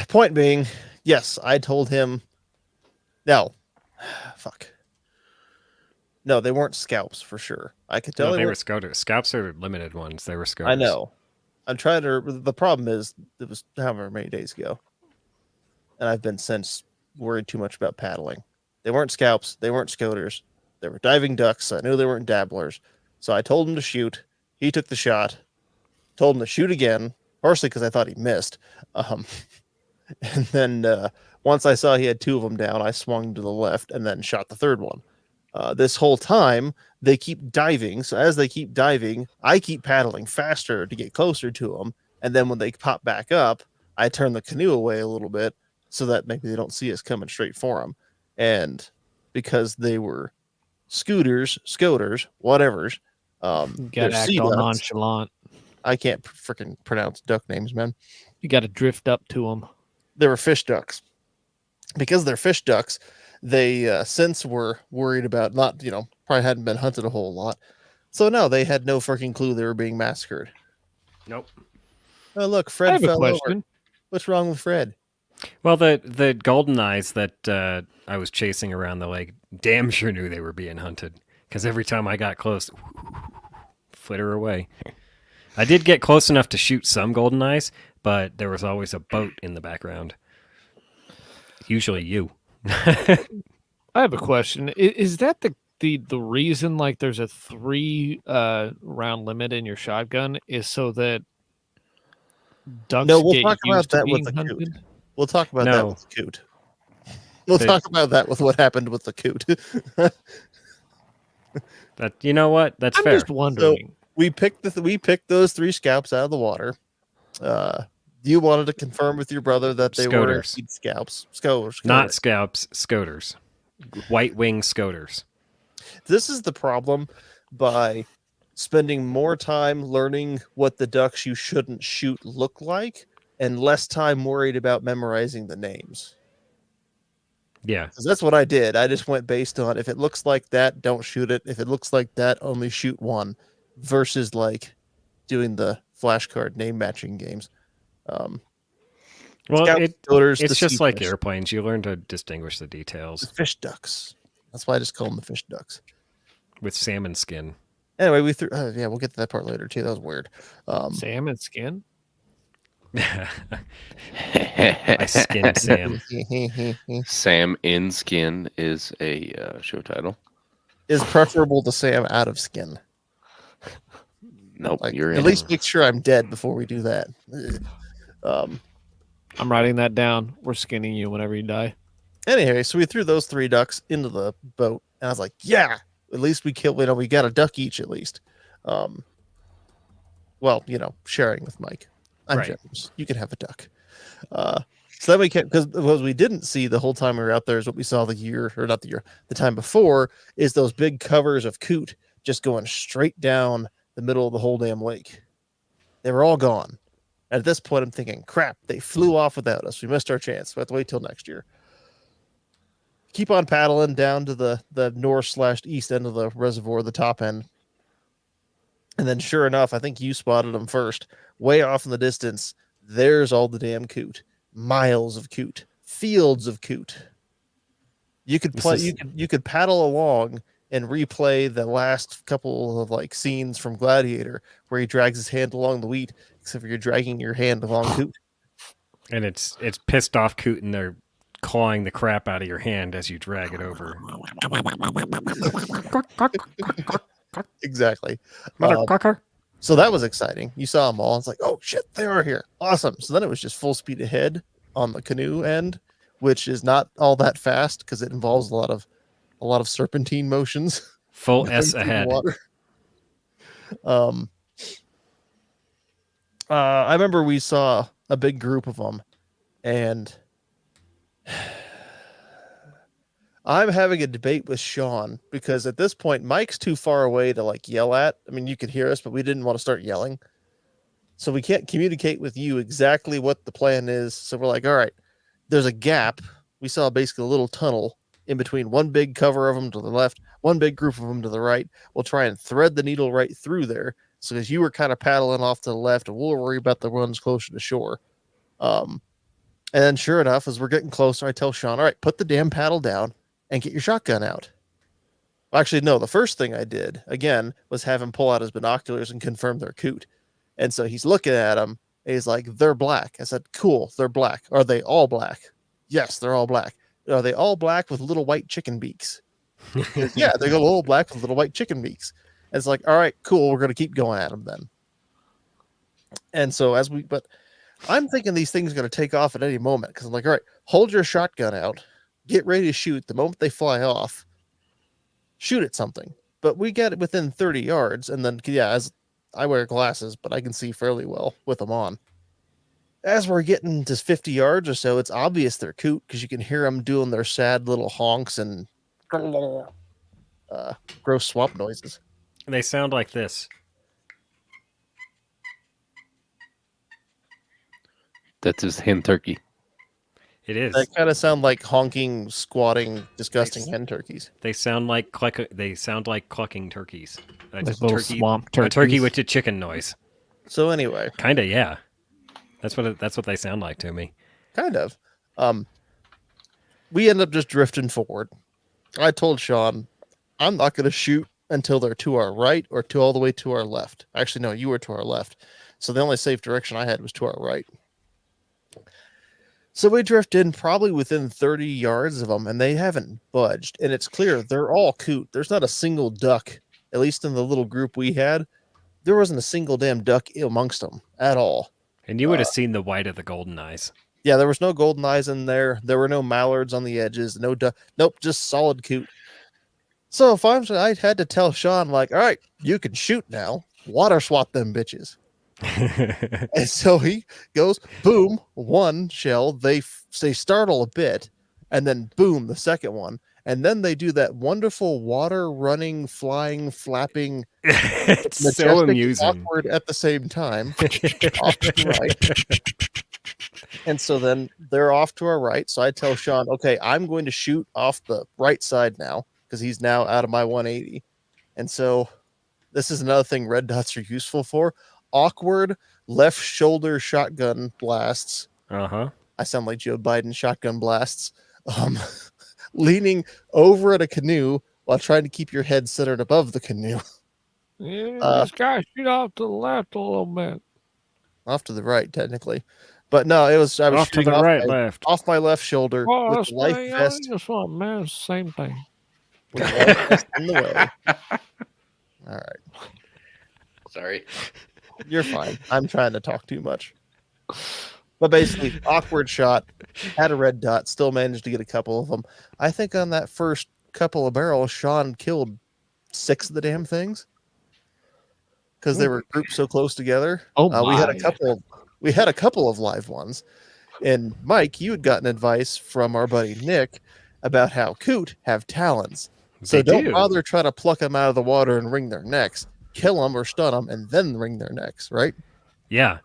Point being, yes, I told him. No, fuck. No, they weren't scalps for sure. I could tell No, they they were. were scouts. Scouts are limited ones. They were scouts. I know. I'm trying to. The problem is, it was however many days ago, and I've been since worried too much about paddling. They weren't scalps. They weren't scoters. They were diving ducks. So I knew they weren't dabblers. So I told him to shoot. He took the shot. Told him to shoot again, partially because I thought he missed. And then once I saw he had 2 of them down, I swung to the left and then shot the 3rd one. This whole time, they keep diving. So as they keep diving, I keep paddling faster to get closer to them. And then when they pop back up, I turn the canoe away a little bit so that maybe they don't see us coming straight for them. And because they were scoters, whatevers, You they're gotta act sea all ducks. nonchalant. I can't freaking pronounce duck names, man. You got to drift up to them. They were fish ducks. Because they're fish ducks, they since were worried about not, probably hadn't been hunted a whole lot. So no, they had no freaking clue they were being massacred. Nope. Oh, look, I Fred have a fell over. question. What's wrong with Fred? Well, the golden eyes that I was chasing around the lake damn sure knew they were being hunted, because every time I got close, flitter away. I did get close enough to shoot some golden eyes, but there was always a boat in the background. Usually you. I have a question. Is that the reason like there's a 3 round limit in your shotgun is so that ducks No, we'll get talk about used to that with being the hunted? coot. We'll talk about that No. with the coot. We'll They- talk about that with what happened with the coot. That you know what? That's I'm fair. just wondering. we picked those 3 scalps out of the water. You wanted to confirm with your brother that they were Scoters. indeed scalps. Scoters. Not scalps, scoters. white-winged scoters. This is the problem by spending more time learning what the ducks you shouldn't shoot look like and less time worried about memorizing the names. Yeah. 'Cause that's what I did. I just went based on if it looks like that, don't shoot it. If it looks like that, only shoot one versus like doing the flashcard name matching games. Well, Scout scoters, it's the just like seafish, airplanes. You learn to distinguish the the details fish ducks. That's why I just call them the fish ducks. with salmon skin. Anyway, we threw. Yeah, we'll get to that part later too. That was weird. Salmon skin. I skinned Sam. Sam in skin is a show title. Is preferable to Sam out of skin. Nope, Like, you're at in. least make sure I'm dead before we do that. I'm writing that down. We're skinning you whenever you die. Anyway, so we threw those 3 ducks into the boat, and I was like, "Yeah, at least we killed. You know, we got a duck each at least." Well, you know, sharing with Mike. I'm Right. generous. You can have a duck. So then we kept because what we didn't see the whole time we were out there is what we saw the time before is those big covers of coot just going straight down the middle of the whole damn lake. They were all gone. At this point, I'm thinking, crap, they flew off without us. We missed our chance. We have to wait till next year. Keep on paddling down to the north/east end of the reservoir, the top end. And then sure enough, I think you spotted them first. Way off in the distance, there's all the damn coot. Miles of coot. Fields of coot. You could play you could paddle along and replay the last couple of like scenes from Gladiator where he drags his hand along the wheat, except for you're dragging your hand along coot. And it's pissed off coot, and they're clawing the crap out of your hand as you drag it over. Exactly. Motherfucker. So that was exciting. You saw them all. It's like, oh shit, they are here. Awesome. So then it was just full speed ahead on the canoe end, which is not all that fast because it involves a lot of serpentine motions. Full going S through the ahead. water. I remember we saw a big group of them, and I'm having a debate with Sean because at this point, Mike's too far away to like yell at. I mean, you could hear us, but we didn't want to start yelling. So we can't communicate with you exactly what the plan is. So we're like, all right, there's a gap. We saw basically a little tunnel in between one big cover of them to the left, one big group of them to the right. We'll try and thread the needle right through there. So as you were kind of paddling off to the left, and we'll worry about the ones closer to shore. And then sure enough, as we're getting closer, I tell Sean, all right, put the damn paddle down and get your shotgun out. Well, actually, no, the first thing I did, again, was have him pull out his binoculars and confirm they're coot. And so he's looking at them, and he's like, they're black. I said, cool, they're black. Are they all black? Yes, they're all black. Are they all black with little white chicken beaks? Yeah, they're a little black with little white chicken beaks. And it's like, all right, cool, we're going to keep going at them then. And so but I'm thinking these things are going to take off at any moment because I'm like, all right, hold your shotgun out, get ready to shoot. The moment they fly off, shoot at something. But we get it within 30 yards, and then, yeah, as I wear glasses, but I can see fairly well with them on. As we're getting to 50 yards or so, it's obvious they're coot because you can hear them doing their sad little honks and gross swamp noises. They sound like this. That's his hen turkey. It is. They kind of sound like honking, squatting, disgusting hen turkeys. They sound like clucking turkeys. Like little swamp A turkeys. turkey with a chicken noise. So anyway, Kinda, yeah. That's what they sound like to me. kind of. We end up just drifting forward. I told Sean, I'm not going to shoot until they're to our right or all the way to our left. Actually, no, you were to our left. So the only safe direction I had was to our right. So we drift in probably within 30 yards of them, and they haven't budged. And it's clear they're all coot. There's not a single duck, at least in the little group we had. There wasn't a single damn duck amongst them at all. And you would have seen the white of the golden eyes. Yeah, there was no golden eyes in there. There were no mallards on the edges. No duck. Nope, just solid coot. So finally, I had to tell Sean, like, all right, you can shoot now. Water swat them bitches. And so he goes, boom, one shell. They startle a bit, and then boom, the second one. and then they do that wonderful water running, flying, flapping, It's so majestic and amusing. awkward at the same time. Off to the right. And so then they're off to our right. So I tell Sean, okay, I'm going to shoot off the right side now because he's now out of my 180. And so this is another thing red dots are useful for. Awkward left shoulder shotgun blasts. Uh-huh. I sound like Joe Biden, shotgun blasts. Leaning over at a canoe while trying to keep your head centered above the canoe. Yeah, this guy shoot off to the left a little bit. Off to the right, technically. But no, I was Off to shooting the right, left. off my left shoulder Well, with that's the life why, vest. that's what, man, it's the same thing. With the life vest in the way. All right. Sorry. You're fine. I'm trying to talk too much. But basically, awkward shot, had a red dot, still managed to get a couple of them. I think on that first couple of barrels, Sean killed 6 of the damn things because they were grouped so close together. Oh, we had a my. couple. We had a couple of live ones, and Mike, you had gotten advice from our buddy Nick about how Coot have talons. So They don't do. bother trying to pluck them out of the water and wring their necks. Kill them or stun them, and then wring their necks. Right? Yeah.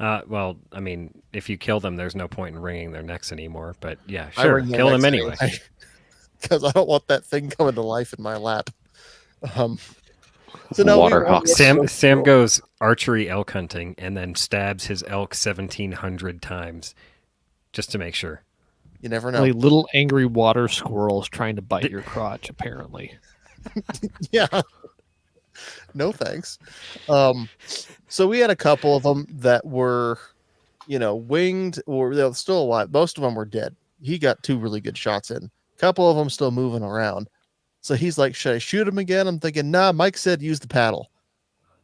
Well, I mean, if you kill them, there's no point in wringing their necks anymore. But yeah, I sure, wring their kill them necks anyway. because I don't want that thing coming to life in my lap. So no, Water hawk. Sam goes archery elk hunting and then stabs his elk 1,700 times just to make sure. You never know. Like little angry water squirrels trying to bite your crotch, apparently. Yeah. No thanks. So we had a couple of them that were, winged or they're still alive. Most of them were dead. He got 2 really good shots in. A couple of them still moving around. So he's like, should I shoot him again? I'm thinking, nah, Mike said use the paddle.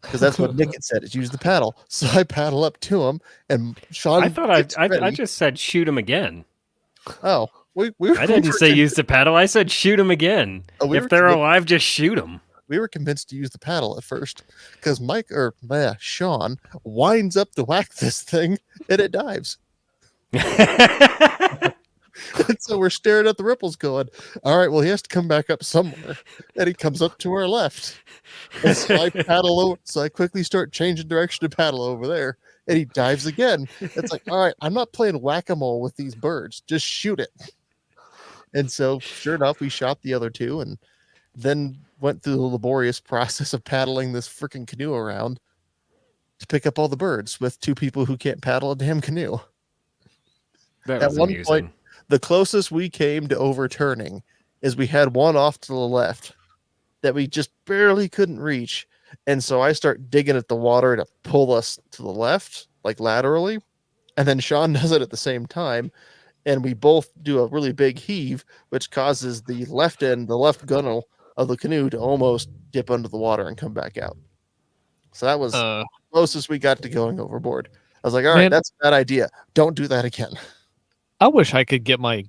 Because that's what Nick had said, is use the paddle. So I paddle up to him, and Sean. I thought I just said shoot him again. Oh, I didn't say use the paddle. I said shoot him again. we If were they're convinced- alive, just shoot them. We were convinced to use the paddle at first because Sean winds up to whack this thing and it dives. And so we're staring at the ripples going, all right, well, he has to come back up somewhere. And he comes up to our left. And so I paddle over. So I quickly start changing direction to paddle over there. And he dives again. It's like, all right, I'm not playing whack-a-mole with these birds. Just shoot it. And so sure enough, we shot the other 2 and then went through the laborious process of paddling this freaking canoe around to pick up all the birds with 2 people who can't paddle a damn canoe. That At was one amusing. point, the closest we came to overturning is we had one off to the left that we just barely couldn't reach. And so I start digging at the water to pull us to the left, like laterally. And then Sean does it at the same time. And we both do a really big heave, which causes the left gunnel of the canoe to almost dip under the water and come back out. So that was the closest we got to going overboard. I was like, all right, Man. that's a bad idea. Don't do that again. I wish I could get my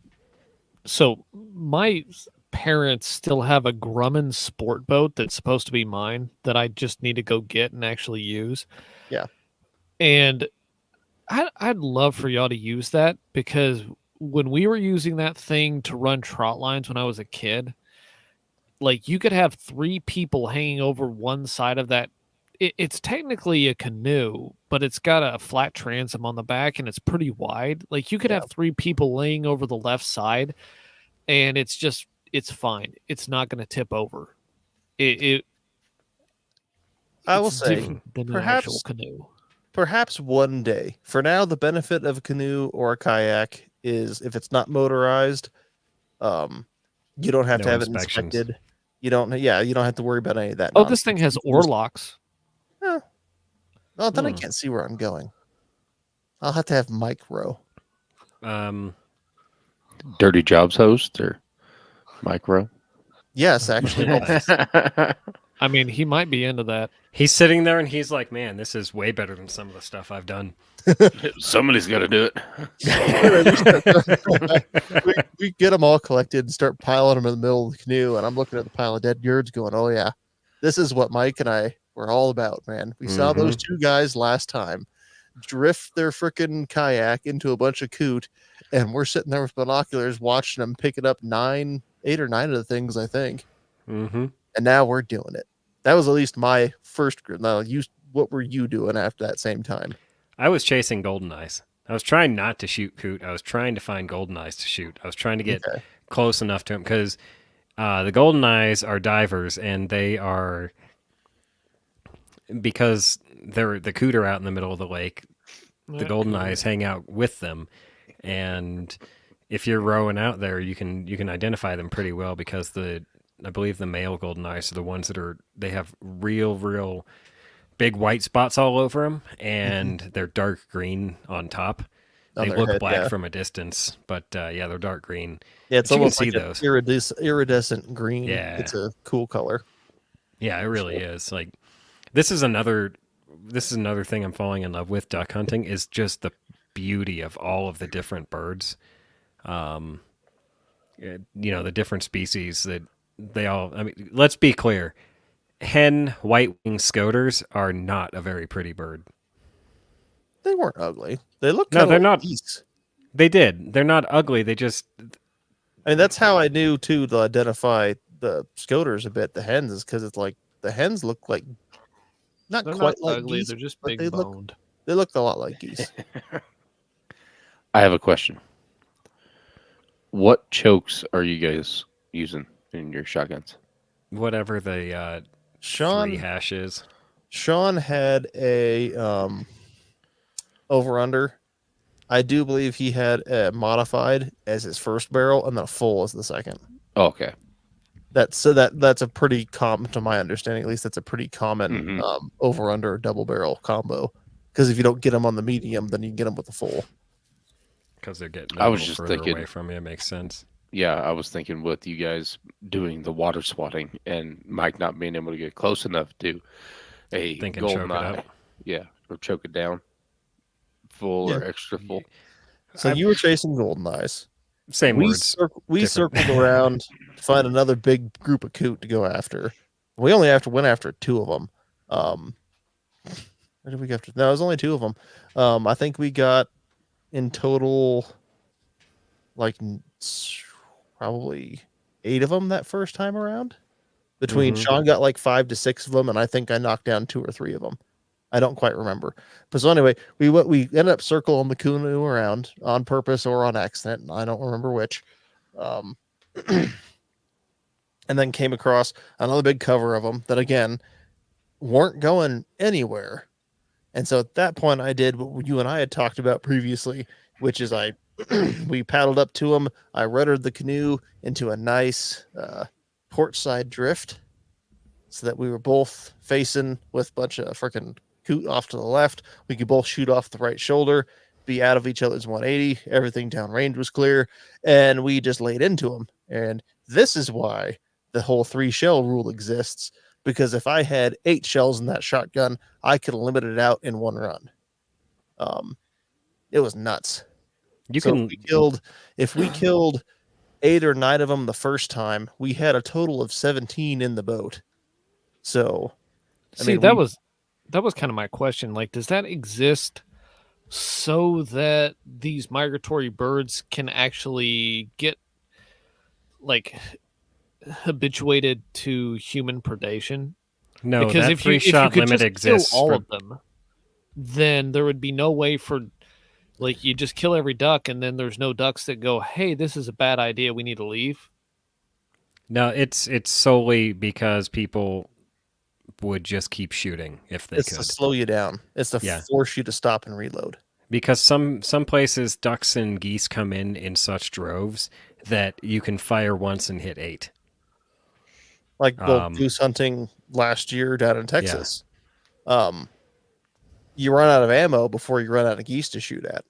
parents still have a Grumman sport boat that's supposed to be mine that I just need to go get and actually use. Yeah. And I'd love for y'all to use that because when we were using that thing to run trot lines when I was a kid, like you could have 3 people hanging over one side of that. It's technically a canoe, but it's got a flat transom on the back and it's pretty wide. Like you could have 3 people laying over the left side and it's fine. It's not going to tip over. I will it's say, different than an perhaps- actual canoe. perhaps one day. For now, the benefit of a canoe or a kayak is if it's not motorized, you don't have No to have inspections. it inspected. You don't have to worry about any of that. Oh, this thing has oar locks. Oh, then I can't see where I'm going. I'll have to have Mike row. Dirty Jobs host or micro? Yes, actually. I mean, he might be into that. He's sitting there and he's like, man, this is way better than some of the stuff I've done. Somebody's got to do we get them all collected and start piling them in the middle of the canoe, and I'm looking at the pile of dead birds going, oh yeah, this is what Mike and I were all about, man. We saw those 2 guys last time drift their freaking kayak into a bunch of coot, and we're sitting there with binoculars watching them picking up 9 8 or 9 of the things, I think. Mm-hmm. And now we're doing it. That was at least my first. Now, what were you doing after that same time? I was chasing golden eyes. I was trying not to shoot Coot. I was trying to find golden eyes to shoot. I was trying to get Okay. close enough to him because the golden eyes are divers, and they are because they're the Coot are out in the middle of the lake. The golden eyes hang out with them, and if you're rowing out there, you can identify them pretty well because I believe the male golden eyes are the ones that they have real big white spots all over them, and they're dark green on top. On They their look head, black yeah. from a distance, but yeah, they're dark green. Yeah, it's But you can almost see like those. an iridescent green. Yeah. It's a cool color. Yeah, it really is. Like this is another thing I'm falling in love with duck hunting is just the beauty of all of the different birds. The different species that they all. I mean, let's be clear. Hen white-winged scoters are not a very pretty bird. They weren't ugly. They look No, kind of they're like not. geese. They did. They're not ugly. They just I mean, that's how I knew too to identify the scoters a bit. The hens is because it's like the hens look like not They're quite not like ugly. geese, They're just but big they look boned. a lot like geese. I have a question. What chokes are you guys using in your shotguns? whatever the 3 Sean hash is. Sean had a over under. I do believe he had a modified as his first barrel and then a full as the second. Oh, okay. That's a pretty common, to my understanding, at least that's a pretty common over under double barrel combo. Because if you don't get them on the medium, then you can get them with the full. Because they're getting I a was little just further thinking- away from you. It makes sense. Yeah, I was thinking with you guys doing the water swatting and Mike not being able to get close enough to a Thinking golden choke it eye. out. Yeah, or choke it down. Full or extra full. So you were chasing golden eyes. Same words. We different. circled around to find another big group of coot to go after. We only went after 2 of them. Where did we go after? No, it was only 2 of them. I think we got in total like probably 8 of them that first time around. Between Sean got like 5 to 6 of them, and I think I knocked down 2 or 3 of them. I don't quite remember. But so anyway, we ended up circling the canoe around on purpose or on accident. I don't remember which. And then came across another big cover of them that again weren't going anywhere. And so at that point, I did what you and I had talked about previously, which is we paddled up to them. I ruddered the canoe into a nice port side drift, so that we were both facing with a bunch of freaking coot off to the left. We could both shoot off the right shoulder, be out of each other's 180. Everything downrange was clear, and we just laid into them. And this is why the whole 3 shell rule exists, because if I had 8 shells in that shotgun, I could have limited it out in 1 run. It was nuts. If we killed 8 or 9 of them the first time, we had a total of 17 in the boat. So, that was kind of my question. Like, does that exist so that these migratory birds can actually get like habituated to human predation? No, because that if you 3-shot could limit just exists. kill all of them, then there would be no way for, like, you just kill every duck, and then there's no ducks that go, "Hey, this is a bad idea. We need to leave." No, it's solely because people would just keep shooting if they it's could. to slow you down. It's to force you to stop and reload. Because some places ducks and geese come in such droves that you can fire once and hit 8. Like goose hunting last year down in Texas. You run out of ammo before you run out of geese to shoot at.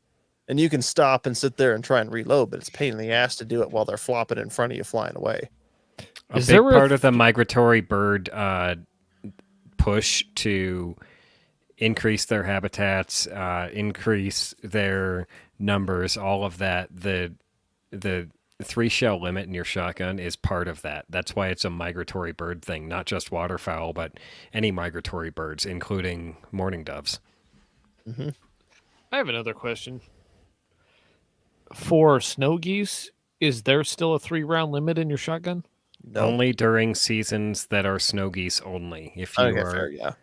And you can stop and sit there and try and reload, but it's a pain in the ass to do it while they're flopping in front of you flying away. A big part of the migratory bird push to increase their habitats, increase their numbers, all of that, the 3-shell limit in your shotgun is part of that. That's why it's a migratory bird thing, not just waterfowl, but any migratory birds, including mourning doves. I have another question. For snow geese, is there still a 3-round limit in your shotgun? No. Only during seasons that are snow geese only. If you Okay, are fair, yeah.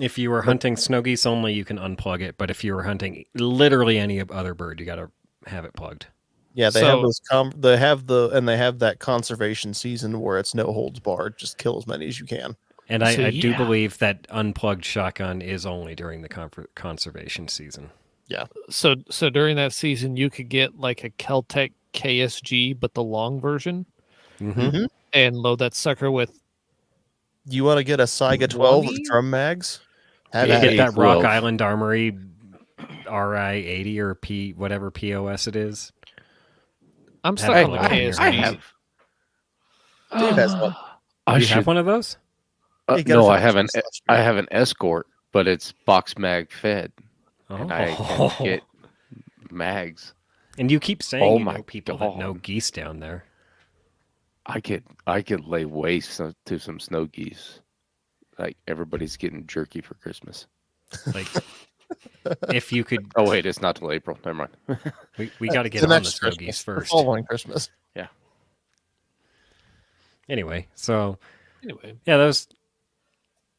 if you were hunting snow geese only, you can unplug it. But if you were hunting literally any other bird, you got to have it plugged. Yeah, they have So- those. They have they have that conservation season where it's no holds barred. Just kill as many as you can. And So, I do yeah. believe that unplugged shotgun is only during the conservation season. So during that season, you could get like a Keltec KSG, but the long version, Mm-hmm. and load that sucker with. You want to get a Saiga 12 with 20? drum mags? Have You at get it. that Rock 12. Island Armory RI 80 or P whatever POS it is. I'm Have stuck it on the plugged in your KSG. I hand. have. Dave has one. I Do you should. have one of those? You got it No, from I have an. Christmas last I year. have an Escort, but it's box mag fed, and I Oh. can get mags. And you keep saying Oh you my know people that know God. geese down there. I could lay waste to some snow geese. Like everybody's getting jerky for Christmas. Like, if you could, Oh wait, it's not till April. Never mind. we got to get The on the next snow Christmas, geese the first. following Christmas. Anyway, so Anyway, yeah, those.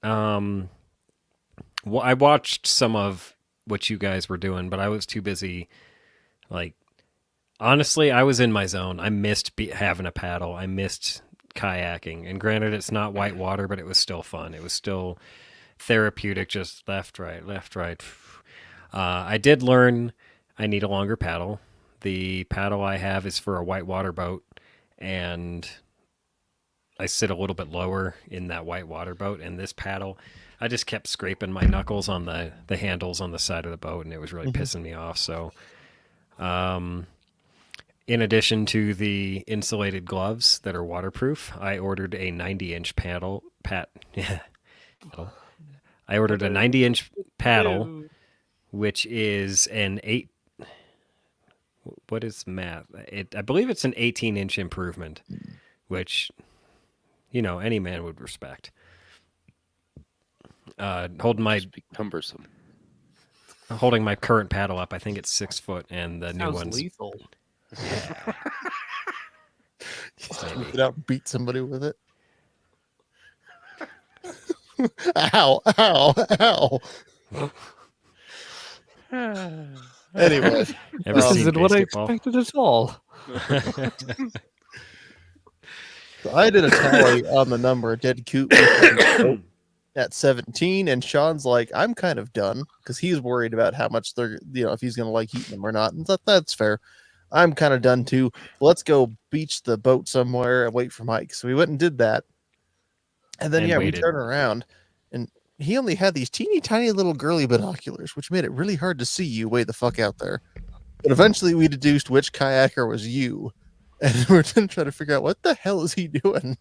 Well, I watched some of what you guys were doing, but I was too busy. Like, honestly, I was in my zone. I missed having a paddle. I missed kayaking. And granted, it's not white water, but it was still fun. It was still therapeutic, just left, right, left, right. I did learn I need a longer paddle. The paddle I have is for a whitewater boat, and I sit a little bit lower in that whitewater boat. And this paddle, I just kept scraping my knuckles on the handles on the side of the boat, and it was really pissing me off. So, in addition to the insulated gloves that are waterproof, I ordered a 90-inch paddle. I ordered a 90-inch paddle, which is an 8. What is math? I believe it's an 18-inch improvement, which, any man would respect. Holding my Just be cumbersome. current paddle up, I think it's 6 foot, and the new sounds one's lethal. Get out and beat somebody with it. Ow, ow, ow. Anyway, Ever This seen isn't what I basketball? expected at all. so I did a tally on the number of dead coot at 17, and Sean's like, I'm kind of done because he's worried about how much they're, if he's going to like eating them or not. And that's fair. I'm kind of done too. Let's go beach the boat somewhere and wait for Mike. So we went and did that. And then, And we waited. turned around and he only had these teeny tiny little girly binoculars, which made it really hard to see you way the fuck out there. But eventually we deduced which kayaker was you. And we're then trying to figure out what the hell is he doing?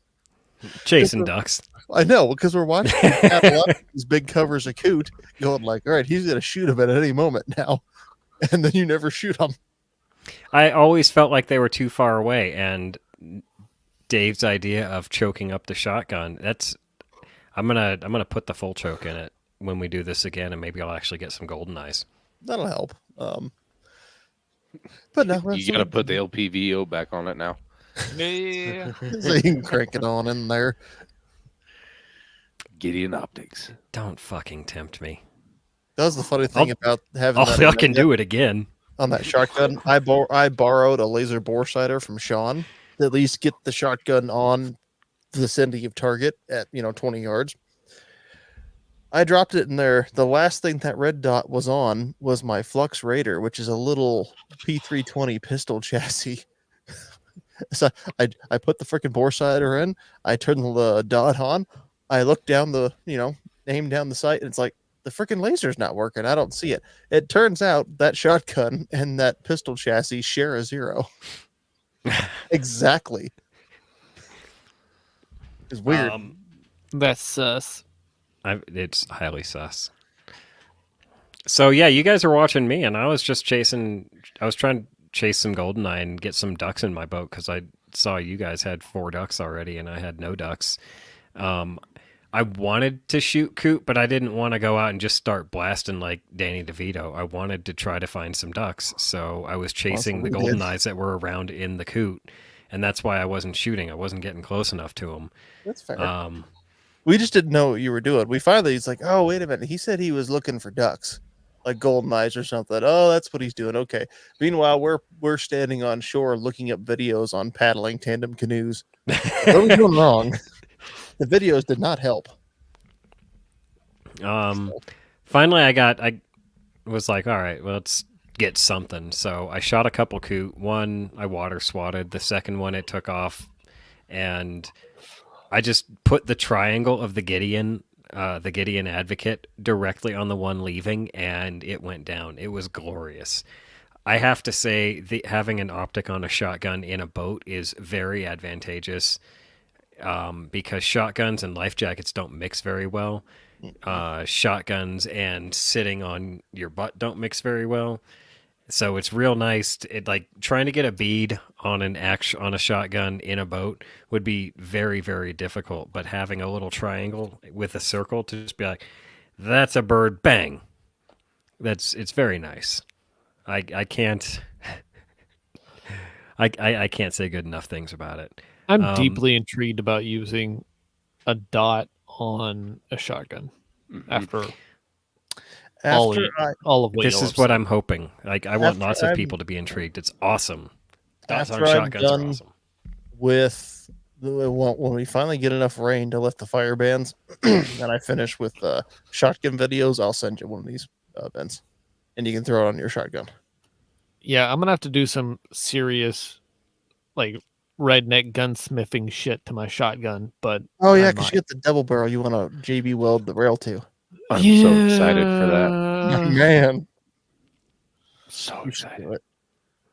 Chasing ducks. I know, because we're watching him paddle up these big covers of coot, going like, all right, he's going to shoot him at any moment now. And then you never shoot him. I always felt like they were too far away, and Dave's idea of choking up the shotgun, I'm gonna put the full choke in it when we do this again, and maybe I'll actually get some golden eyes. That'll help. But no, You got to put the LPVO back on it now. Yeah. so you can crank it on in there. Gideon Optics. Don't fucking tempt me. That was the funny thing about having I'll that fucking do it again. on that shotgun. I borrowed a laser bore sighter from Sean to at least get the shotgun on the vicinity of target at 20 yards. I dropped it in there. The last thing that red dot was on was my Flux Raider, which is a little P320 pistol chassis. So I put the freaking bore sighter in. I turned the dot on. I looked down aim down the sight, and it's like, the freaking laser's not working. I don't see it. It turns out that shotgun and that pistol chassis share a 0. Exactly. It's weird. That's sus. It's highly sus. So yeah, you guys are watching me, and I was just trying to chase some goldeneye and get some ducks in my boat because I saw you guys had 4 ducks already, and I had no ducks. I wanted to shoot Coot, but I didn't want to go out and just start blasting like Danny DeVito. I wanted to try to find some ducks, so I was chasing the we golden did. eyes that were around in the Coot, and that's why I wasn't shooting. I wasn't getting close enough to them. That's fair. Um, We just didn't know what you were doing. We finally, he's like, oh, wait a minute. He said he was looking for ducks, like golden eyes or something. Oh, that's what he's doing. Okay. Meanwhile, we're standing on shore looking up videos on paddling tandem canoes. What are we doing wrong? The videos did not help. Finally, I was like, all right, well, let's get something. So I shot a couple Coot. One I water swatted. The second one it took off, and I just put the triangle of the Gideon Advocate directly on the one leaving, and it went down. It was glorious. I have to say, having an optic on a shotgun in a boat is very advantageous because shotguns and life jackets don't mix very well. Shotguns and sitting on your butt don't mix very well. So it's real nice. Like trying to get a bead on on a shotgun in a boat would be very, very difficult. But having a little triangle with a circle to just be like, that's a bird, bang. It's very nice. I can't I can't say good enough things about it. I'm deeply intrigued about using a dot on a shotgun after all of what this y'all is what have I'm hoping. Like I want lots of people to be intrigued. It's awesome. Dots on After I'm shotguns are done awesome. with when we finally get enough rain to lift the fire bans, and I finish with shotgun videos, I'll send you one of these bins, and you can throw it on your shotgun. Yeah, I'm gonna have to do some serious, like redneck gunsmithing shit to my shotgun. But Oh yeah, I because might. you get the double barrel. You want to JB weld the rail to. I'm so excited for that. Man, So you should excited. do it.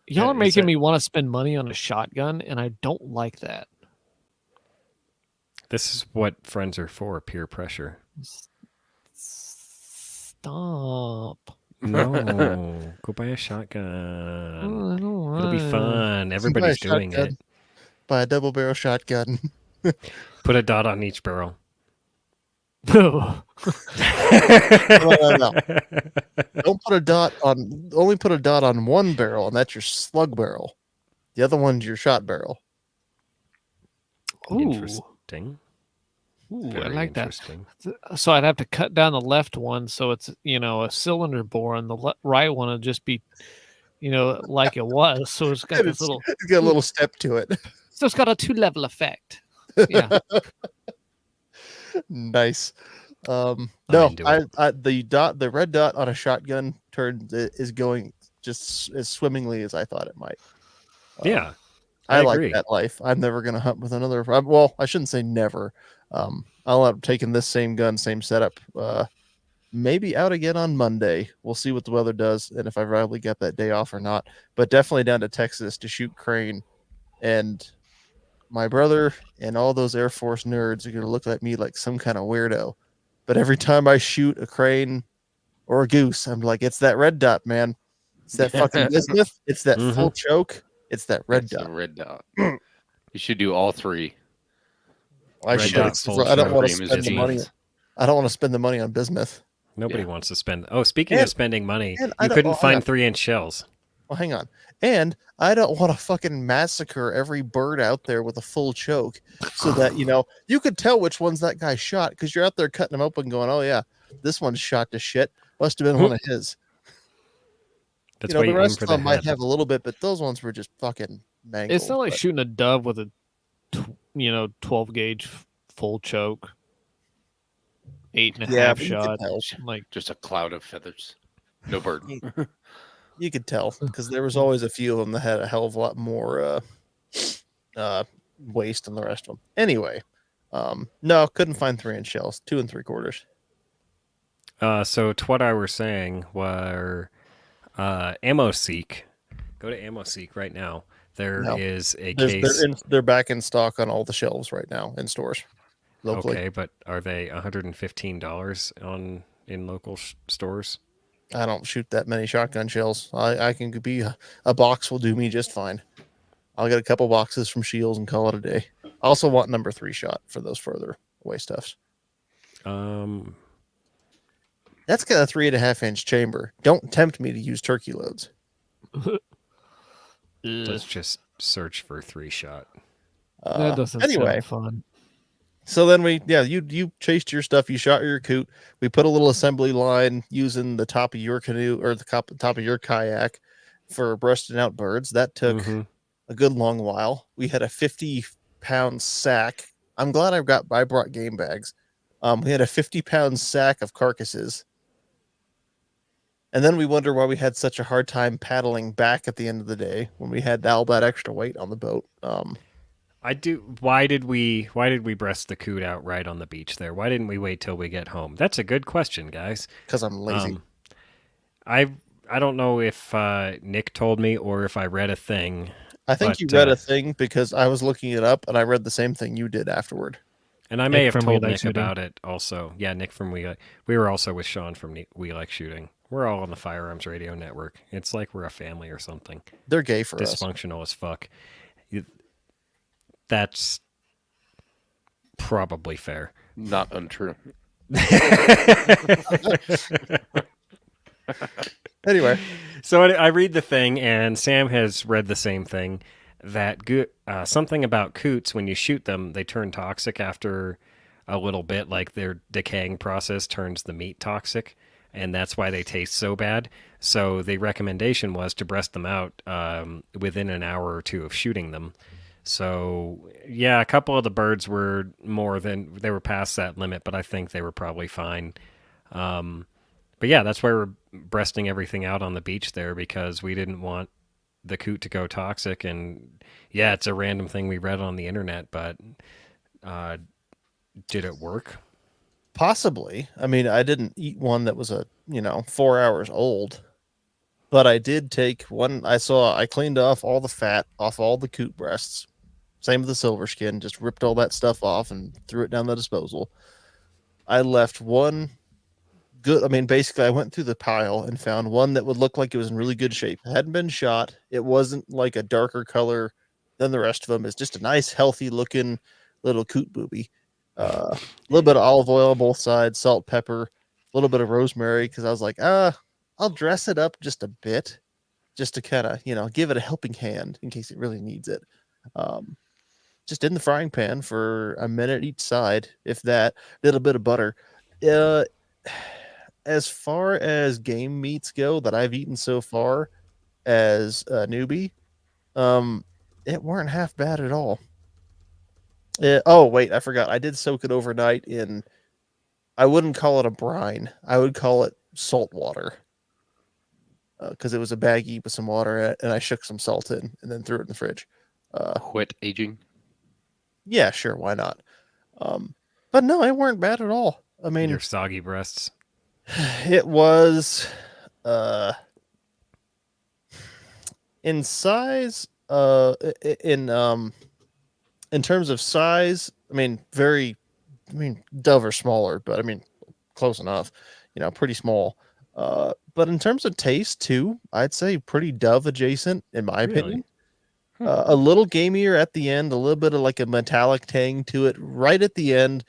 Y'all Yeah, are is making that- me want to spend money on a shotgun, and I don't like that. This is what friends are for, peer pressure. Stop. No, go buy a shotgun. I don't It'll be want fun. Buy a Everybody's doing shotgun. it. Buy a double barrel shotgun. Put a dot on each barrel. No. No. Don't put a dot on. Only put a dot on one barrel, and that's your slug barrel. The other one's your shot barrel. Ooh. Interesting. Ooh, I Very like that. interesting. So I'd have to cut down the left one so it's a cylinder bore, and the right one would just be like it was. So it's got this little. It's got a little step to it. So it's got a 2-level effect. Yeah. Nice. No, into the red dot on a shotgun is going just as swimmingly as I thought it might. Yeah. I like agree. that life. I'm never gonna hunt with another. Well, I shouldn't say never. I'll end up taking this same gun, same setup. Maybe out again on Monday. We'll see what the weather does and if I really get that day off or not. But definitely down to Texas to shoot crane. And my brother and all those Air Force nerds are gonna look at me like some kind of weirdo. But every time I shoot a crane or a goose, I'm like, it's that red dot, man. It's that fucking bismuth. It's that full choke. It's that red dot. The red dot. You should do all three. I Red should. dot, full I don't choke, want to cream is spend the money. jeans. I don't want to spend the money on bismuth. Nobody Yeah. wants to spend. Oh, speaking of spending money, and I you don't- couldn't well, hang find on. 3-inch shells. Well, hang on. And I don't want to fucking massacre every bird out there with a full choke so that, you could tell which ones that guy shot because you're out there cutting them open going, oh, yeah, this one's shot to shit. Must have been one of his. That's The why you aim rest for of the them might head. have a little bit, but those ones were just fucking mangled. It's not like but- shooting a dove with a 12 gauge full choke, 8.5 Yeah, but you could shot. tell. Like, Just a cloud of feathers. No bird. You could tell because there was always a few of them that had a hell of a lot more waste than the rest of them. Anyway, no, couldn't find 3-inch shells, 2 3/4. So what I was saying were Ammo Seek. Go to Ammo Seek right now. There is No. a case. They're back in stock on all the shelves right now in stores locally. Okay, but are they $115 in local stores? I don't shoot that many shotgun shells. I can be a box will do me just fine. I'll get a couple boxes from Shields and call it a day. I also want number 3 shot for those further away stuffs. That's got a 3.5-inch chamber. Don't tempt me to use turkey loads. Let's just search for 3-shot. That doesn't Anyway, sound fun. so then you chased your stuff. You shot your coot. We put a little assembly line using the top of your canoe or the top of your kayak for breasting out birds. That took a good long while. We had a 50-pound sack. I'm glad I brought game bags. We had a 50-pound sack of carcasses. And then we wonder why we had such a hard time paddling back at the end of the day when we had all that extra weight on the boat. Why did we breast the coot out right on the beach there? Why didn't we wait till we get home? That's a good question, guys. Because I'm lazy. I don't know if Nick told me or if I read a thing. I think you read a thing because I was looking it up and I read the same thing you did afterward. And I may have told Nick about it also. Yeah, Nick from We were also with Sean from We Like Shooting. We're all on the Firearms Radio Network. It's like we're a family or something. They're gay for us. Dysfunctional as fuck. That's probably fair. Not untrue. Anyway. So I read the thing, and Sam has read the same thing, that something about coots, when you shoot them, they turn toxic after a little bit, like their decaying process turns the meat toxic, and that's why they taste so bad. So the recommendation was to breast them out within an hour or two of shooting them. So, yeah, a couple of the birds were they were past that limit, but I think they were probably fine. But yeah, that's why we're breasting everything out on the beach there, because we didn't want the coot to go toxic. And yeah, it's a random thing we read on the internet, but did it work? Possibly. I mean, I didn't eat one that was 4 hours old, but I did take one. I cleaned off all the fat off all the coot breasts. Same with the silver skin, just ripped all that stuff off and threw it down the disposal. I left one good. I mean, basically, I went through the pile and found one that would look like it was in really good shape. It hadn't been shot. It wasn't like a darker color than the rest of them. It's just a nice, healthy looking little coot booby. A little bit of olive oil on both sides, salt, pepper, a little bit of rosemary, because I was like, I'll dress it up just a bit, just to kind of, give it a helping hand in case it really needs it. Just in the frying pan for a minute each side, if that, little bit of butter. As far as game meats go that I've eaten so far as a newbie, it weren't half bad at all. Oh, wait, I forgot. I did soak it overnight in, I wouldn't call it a brine. I would call it salt water. Because it was a baggie with some water in it, and I shook some salt in and then threw it in the fridge. Wet aging? Yeah, sure, why not? But no, it weren't bad at all. I mean, your soggy breasts. It was in size, in terms of size, dove are smaller, but close enough, pretty small. But in terms of taste too, I'd say pretty dove adjacent in my opinion. A little gamier at the end, a little bit of like a metallic tang to it right at the end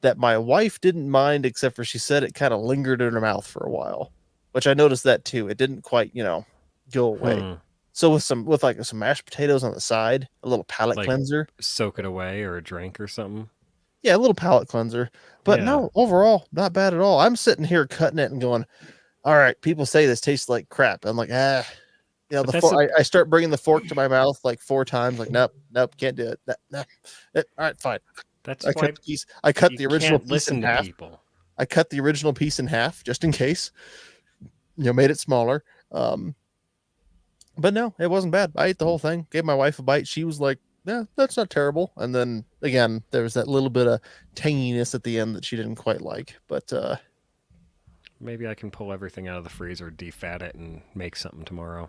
that my wife didn't mind, except for she said it kind of lingered in her mouth for a while, which I noticed that too. It didn't quite, go away. So with some mashed potatoes on the side, a little palate cleanser, soak it away, or a drink or something. Yeah, a little palate cleanser. But no, overall, not bad at all. I'm sitting here cutting it and going, all right, people say this tastes like crap. I'm like, I start bringing the fork to my mouth like 4 times. Like, nope, can't do it. All right, fine. That's I cut the original piece in half. People. I cut the original piece in half just in case. Made it smaller. But no, it wasn't bad. I ate the whole thing. Gave my wife a bite. She was like, "Yeah, that's not terrible." And then again, there was that little bit of tanginess at the end that she didn't quite like. But maybe I can pull everything out of the freezer, defat it, and make something tomorrow.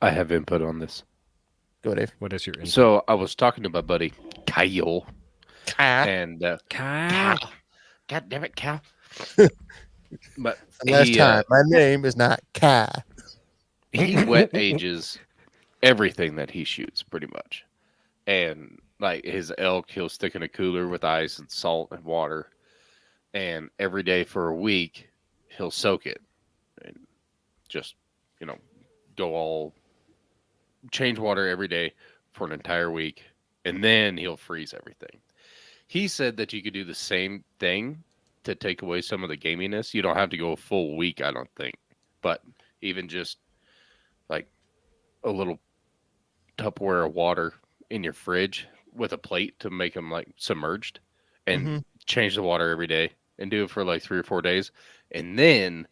I have input on this. Go, Dave. What is your input? So I was talking to my buddy Kyle, and Kyle. God damn it, Kyle! But last time, my name is not Kai. He wet ages everything that he shoots, pretty much, and like his elk, he'll stick in a cooler with ice and salt and water. and every day for a week he'll soak it and just, you know, go all change water every day for an entire week, and then he'll freeze everything. He said that you could do the same thing to take away some of the gaminess. You don't have to go a full week, I don't think, but even just like a little Tupperware of water in your fridge with a plate to make them like submerged, and Mm-hmm. change the water every day and do it for like 3 or 4 days, and then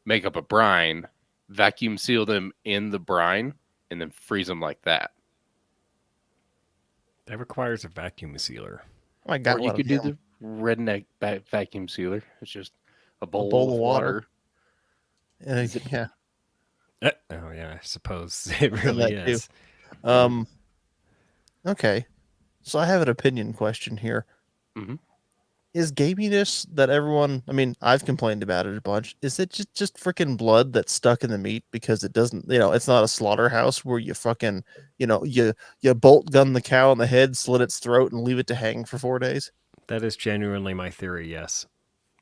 make up a brine, vacuum seal them in the brine, and then freeze them like that. That requires a vacuum sealer. I got Or you one could of do them. the redneck vacuum sealer. It's just a bowl, bowl of of water. Yeah, Oh yeah, I suppose it and really that too. is. Okay, so I have an opinion question here. Mhm. Is gaminess that everyone? I mean, I've complained about it a bunch. Is it just freaking blood that's stuck in the meat because it doesn't? It's not a slaughterhouse where you fucking, you bolt gun the cow in the head, slit its throat, and leave it to hang for 4 days. That is genuinely my theory, yes.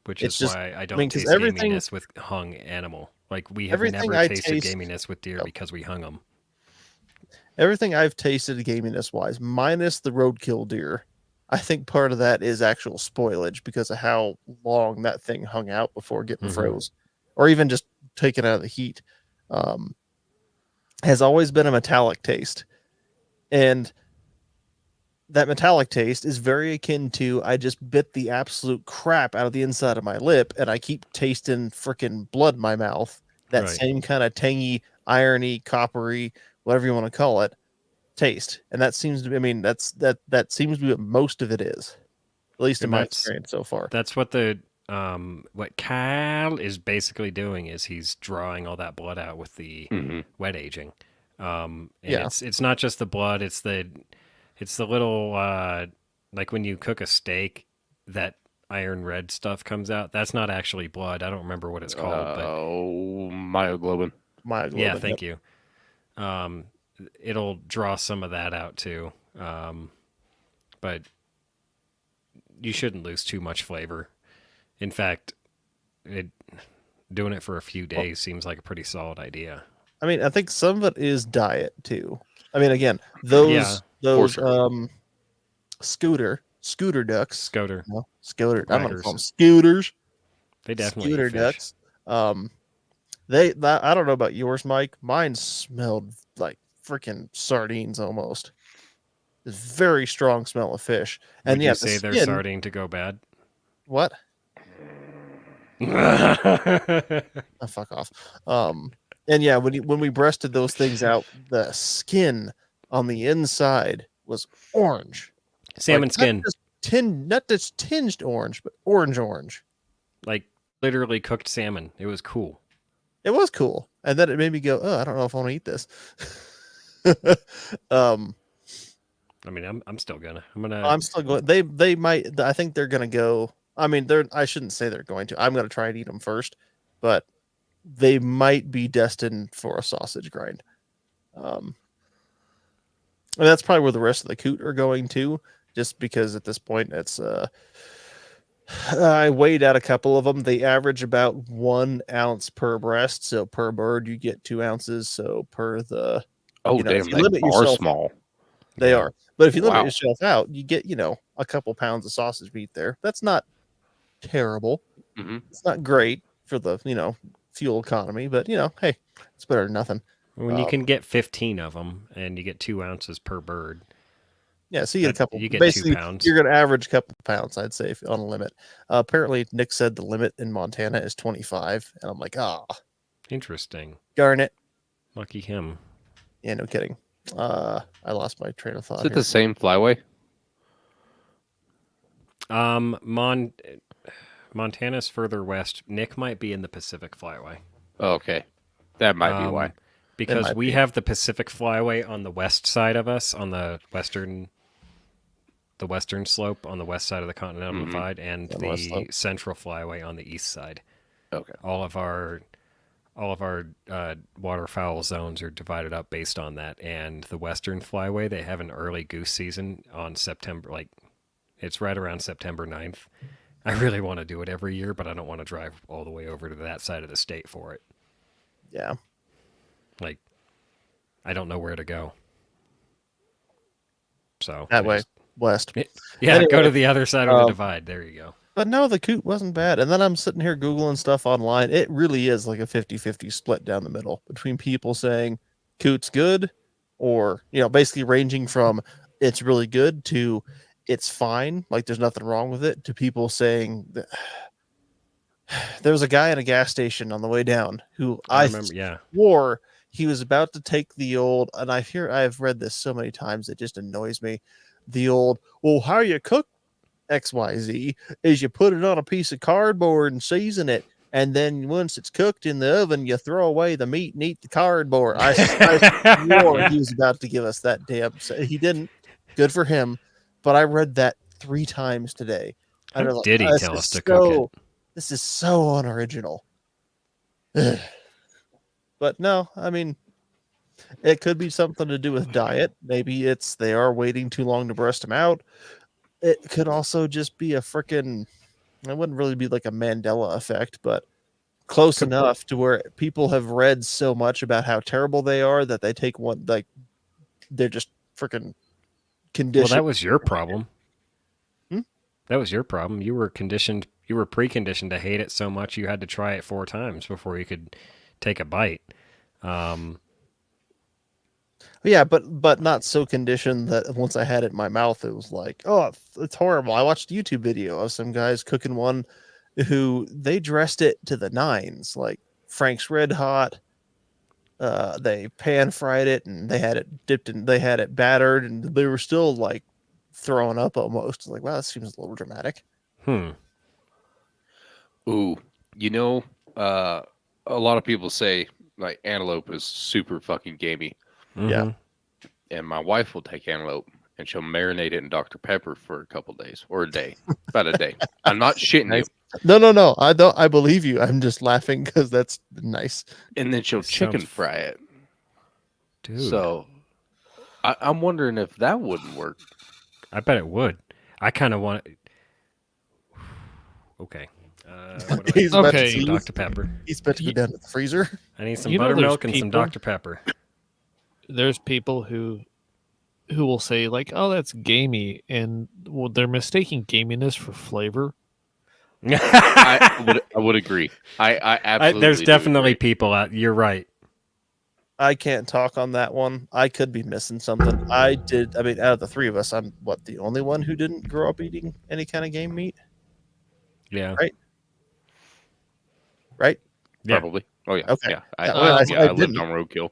Which It's is just, why I I don't mean, because taste gaminess with hung animal. Like, we have everything never I tasted taste, gaminess with deer because we hung them. everything I've tasted gaminess wise, minus the roadkill deer, I think part of that is actual spoilage because of how long that thing hung out before getting Mhm. froze, or even just taken out of the heat. Um, has always been a metallic taste, and that metallic taste is very akin to I just bit the absolute crap out of the inside of my lip, and I keep tasting freaking blood in my mouth. That Right. same kind of tangy, irony, coppery, whatever you want to call it, taste. And that seems to be, I mean, that seems to be what most of it is, at least in And my experience so far. That's what what Kyle is basically doing is he's drawing all that blood out with the Mhm. wet aging. And Yeah. it's not just the blood, it's the little like when you cook a steak, that iron red stuff comes out. That's not actually blood. I don't remember what it's called, but Myoglobin. yeah, Myoglobin. Yep. thank you. It'll draw some of that out too. But you shouldn't lose too much flavor. In fact, doing it for a few days seems like a pretty solid idea. I mean, I think some of it is diet too. I mean, again, Yeah, those sure. scooter ducks. Scoter, No, scooter. I'm gonna call them quackers, scooters. they definitely eat Scooter fish. ducks. I don't know about yours, Mike. Mine smelled like freaking sardines almost. It's very strong smell of fish. And Would yeah, you the say they're skin. starting to go bad? What? Salmon Oh, fuck off. And yeah, when we breasted those things out, the skin on the inside was orange. Like, skin, not just tinged orange, but orange. like literally cooked salmon. It was cool. It was cool. And then it made me go, oh, I don't know if I want to eat this. I mean, I'm still gonna. I'm gonna. I'm still going. They might. I think they're gonna go. I mean, I shouldn't say they're going to. I'm gonna try and eat them first, but they might be destined for a sausage grind. And that's probably where the rest of the coot are going to, just because at this point it's I weighed out a couple of them. They average about 1 ounce per breast, so per bird you get 2 ounces. So per the Oh, if damn, you they limit are yourself, small. they Yeah. are. But if you limit Wow. yourself out, you get a couple pounds of sausage meat there. That's not terrible. Hmm. It's not great for the fuel economy, but hey, it's better than nothing. When you can get 15 of them and you get 2 ounces per bird, Yeah, so you get a couple. you get 2 Basically, pounds. you're going to average a couple pounds, I'd say, on a limit. Apparently, Nick said the limit in Montana is 25, and I'm like, Interesting. darn it. Lucky him. Yeah, no kidding. I lost my train of thought. Is it here. the same flyway? Montana's further west. Nick might be in the Pacific Flyway. Oh, okay. That might be why. Because might we be. have the Pacific Flyway on the west side of us, on the western slope, on the west side of the Continental Divide, and On the west the slope. Central Flyway on the east side. Okay. All of our waterfowl zones are divided up based on that. And the Western Flyway, they have an early goose season on September, like it's right around September 9th. I really want to do it every year, but I don't want to drive all the way over to that side of the state for it. Yeah. Like, I don't know where to go. So That way, west. Yeah, Anyway, go to the other side of the divide. There you go. But no, the Coot wasn't bad. And then I'm sitting here Googling stuff online. It really is like a 50-50 split down the middle between people saying Coot's good or, basically ranging from it's really good to it's fine, like there's nothing wrong with it, to people saying that there was a guy at a gas station on the way down who I remember, yeah. swore he was about to take the old, and I've read this so many times, it just annoys me. The old, well, how you cook XYZ is you put it on a piece of cardboard and season it, and then once it's cooked in the oven, you throw away the meat and eat the cardboard. I swore he was about to give us that damn. He didn't. Good for him. But I read that 3 times today. How did he tell us to cook it? This is so unoriginal. But no, I mean, it could be something to do with diet. Maybe they are waiting too long to breast them out. It could also just be a freaking, it wouldn't really be like a Mandela effect, but close enough to where people have read so much about how terrible they are that they take one, like, they're just freaking conditioned. Well, that was your problem. That was your problem. You were preconditioned to hate it so much you had to try it 4 times before you could take a bite. Yeah, but not so conditioned that once I had it in my mouth, it was like, oh, it's horrible. I watched a YouTube video of some guys cooking one who they dressed it to the nines, like Frank's Red Hot. They pan fried it and they had it dipped in, they had it battered, and they were still like throwing up almost. Like, wow, that seems a little dramatic. Ooh, a lot of people say like antelope is super fucking gamey. Yeah. And my wife will take antelope and she'll marinate it in Dr. Pepper for a couple days or a day, about a day. I'm not shitting Nice. you. No. I don't. I believe you. I'm just laughing because that's nice. And then she'll chicken fry it. Dude. So I'm wondering if that wouldn't work. I bet it would. I kind of want. Okay. He's about to some Dr. Pepper. He's about to go down to the freezer. I need some buttermilk and some Dr. Pepper. There's people who will say like, "Oh, that's gamey," and they're mistaking gaminess for flavor. I would agree. I absolutely. There's definitely people out. You're right. I can't talk on that one. I could be missing something. I mean, out of the 3 of us, I'm the only one who didn't grow up eating any kind of game meat. Yeah. Right. Yeah. Probably. Oh yeah. Okay. Yeah. I lived on roadkill.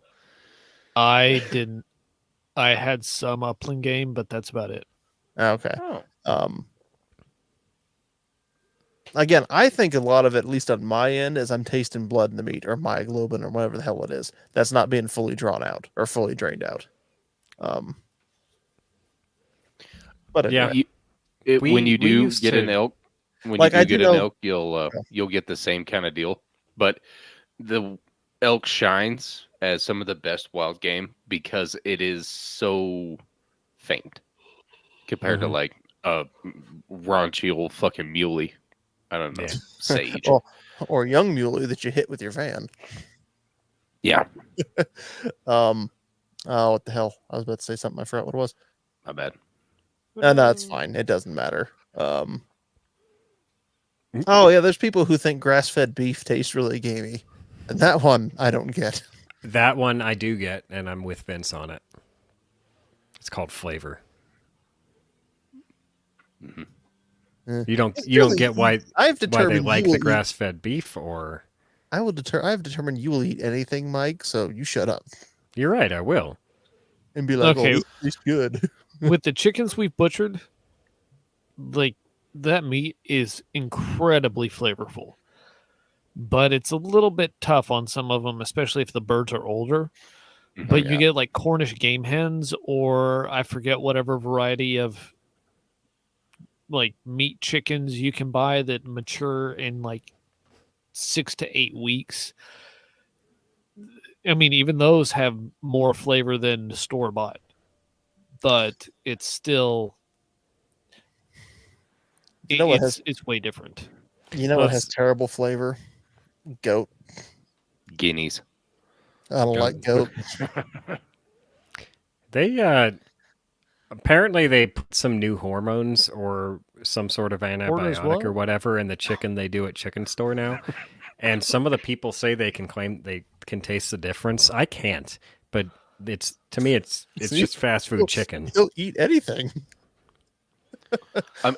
I didn't. I had some upland game, but that's about it. Okay. Oh. Again, I think a lot of it, at least on my end, is I'm tasting blood in the meat or myoglobin or whatever the hell it is. That's not being fully drawn out or fully drained out. But anyway. Yeah, when you do get an elk, you'll get the same kind of deal. But the elk shines as some of the best wild game because it is so faint compared to like a raunchy old fucking muley. I don't know, sage. or young muley that you hit with your van. Yeah. Oh, what the hell? I was about to say something. I forgot what it was. My bad. No, it's fine. It doesn't matter. Oh yeah, there's people who think grass-fed beef tastes really gamey, and that one I don't get. That one I do get, and I'm with Vince on it. It's called flavor. You don't get why they like the grass-fed beef, or I've determined you will eat anything, Mike. So you shut up. You're right. I will. And be like, okay, oh, it's good. With the chickens we've butchered, like that meat is incredibly flavorful, but it's a little bit tough on some of them, especially if the birds are older. But you get like Cornish game hens, or I forget whatever variety of like meat chickens you can buy that mature in like 6 to 8 weeks. I mean, even those have more flavor than store bought, but it's still You know what it's way different. You know what has terrible flavor? Goat. Guineas. I don't like goat. They apparently they put some new hormones or some sort of antibiotic what? or whatever in the chicken they do at chicken store now. And some of the people say they can claim they can taste the difference. I can't, but it's to me it's See? just fast food chicken. He'll eat anything.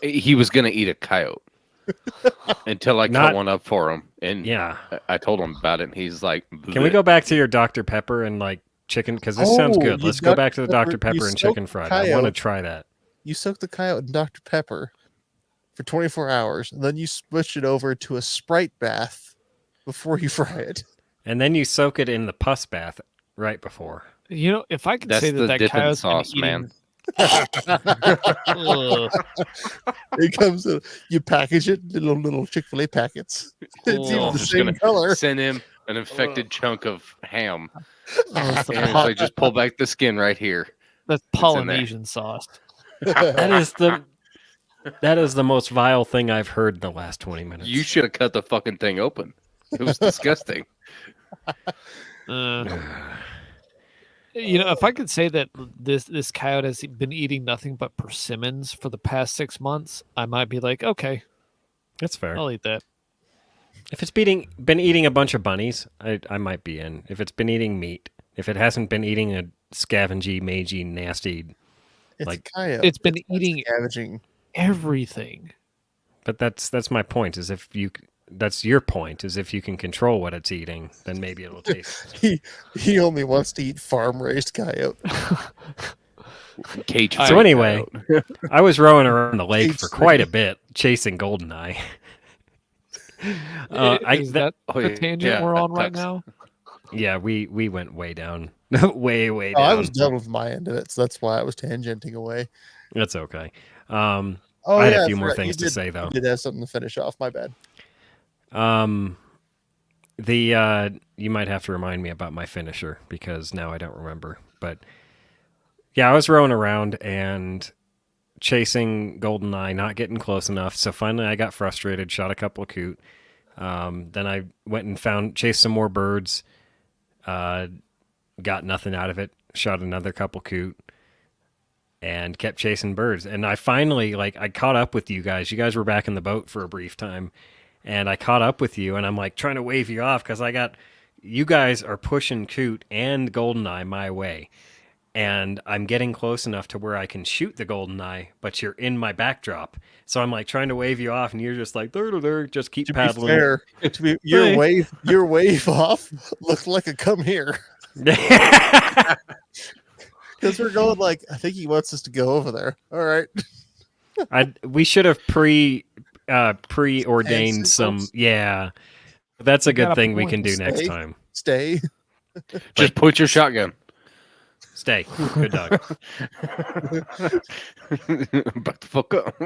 He was gonna eat a coyote until I cut one up for him, and Yeah. I told him about it. And he's like, Can we go back to your Dr. Pepper and like chicken? Because this sounds good. you Let's go back to the Dr. Dr. Pepper, Pepper you and chicken soak fried. I want to coyote. try that. You soak the coyote in Dr. Pepper for 24 hours, and then you switch it over to a Sprite bath before you fry it. And then you soak it in the pus bath right before. You know, if I could That's say the that dipping coyote's been sauce, eating... man. Ugh. It comes in, you package it in little Chick-fil-A packets. It's Oh, even the Just same gonna color. Send him an infected chunk of ham, That's the and it's po- like just pull back the skin right here. that's in there. Polynesian sauce. That is the most vile thing I've heard in the last 20 minutes. You should have cut the fucking thing open. It was disgusting. You know, if I could say that this coyote has been eating nothing but persimmons for the past 6 months, I might be like, okay, That's fair. I'll eat that. If it's been eating a bunch of bunnies, I might be in. If it's been eating meat, if it hasn't been eating a scavengy, magey, nasty, It's like- a coyote. It's been It's not eating scavenging. everything. but that's my point. Is if you that's your point. Is if you can control what it's eating, then maybe it'll taste. He only wants to eat farm raised coyote. Cage. So anyway, I was rowing around the lake for Cage quite a bit, chasing goldeneye. Is that the tangent yeah, we're that on right sucks. now? Yeah, we went way down, way Oh, down. I was done with my end of it, so that's why I was tangenting away. That's okay. Oh, I had yeah, a few more forgot. things to say though. You did have something to finish off. My bad. You might have to remind me about my finisher because now I don't remember. But yeah, I was rowing around and chasing goldeneye, not getting close enough. So finally, I got frustrated, shot a couple of coot. Then I went and chased some more birds. Got nothing out of it. Shot another couple coot. And kept chasing birds. And I finally, I caught up with you guys. You guys were back in the boat for a brief time. And I caught up with you, and I'm trying to wave you off because you guys are pushing coot and goldeneye my way. And I'm getting close enough to where I can shoot the goldeneye, but you're in my backdrop. So I'm trying to wave you off, and you're just like, just keep paddling. To be fair, your wave off looked like a come here. Because we're going I think he wants us to go over there. All right. We should have preordained some. Sequence? Yeah, that's a You got good a thing we point. can do next Stay. time. Stay. Just put your shotgun. Stay. Good dog. Back the fuck up.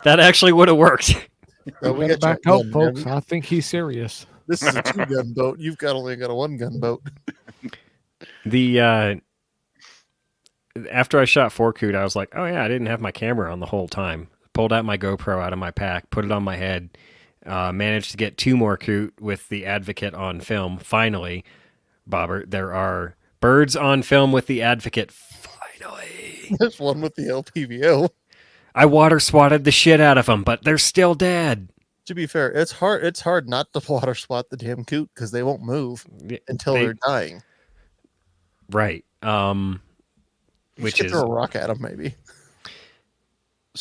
That actually would have worked. No, we Better got back you out, on, folks. man. I think he's serious. This is a 2-gun boat. You've only got a 1-gun boat. After I shot 4 coot, I was like, oh yeah, I didn't have my camera on the whole time. Pulled out my GoPro out of my pack, put it on my head, managed to get 2 more coot with the Advocate on film. Finally, Bobbert, there are birds on film with the Advocate. Finally. There's one with the LPVO. I water swatted the shit out of them, but they're still dead. To be fair, it's hard not to water swat the damn coot because they won't move until they're dying. Right. Which should is throw a rock at them, maybe.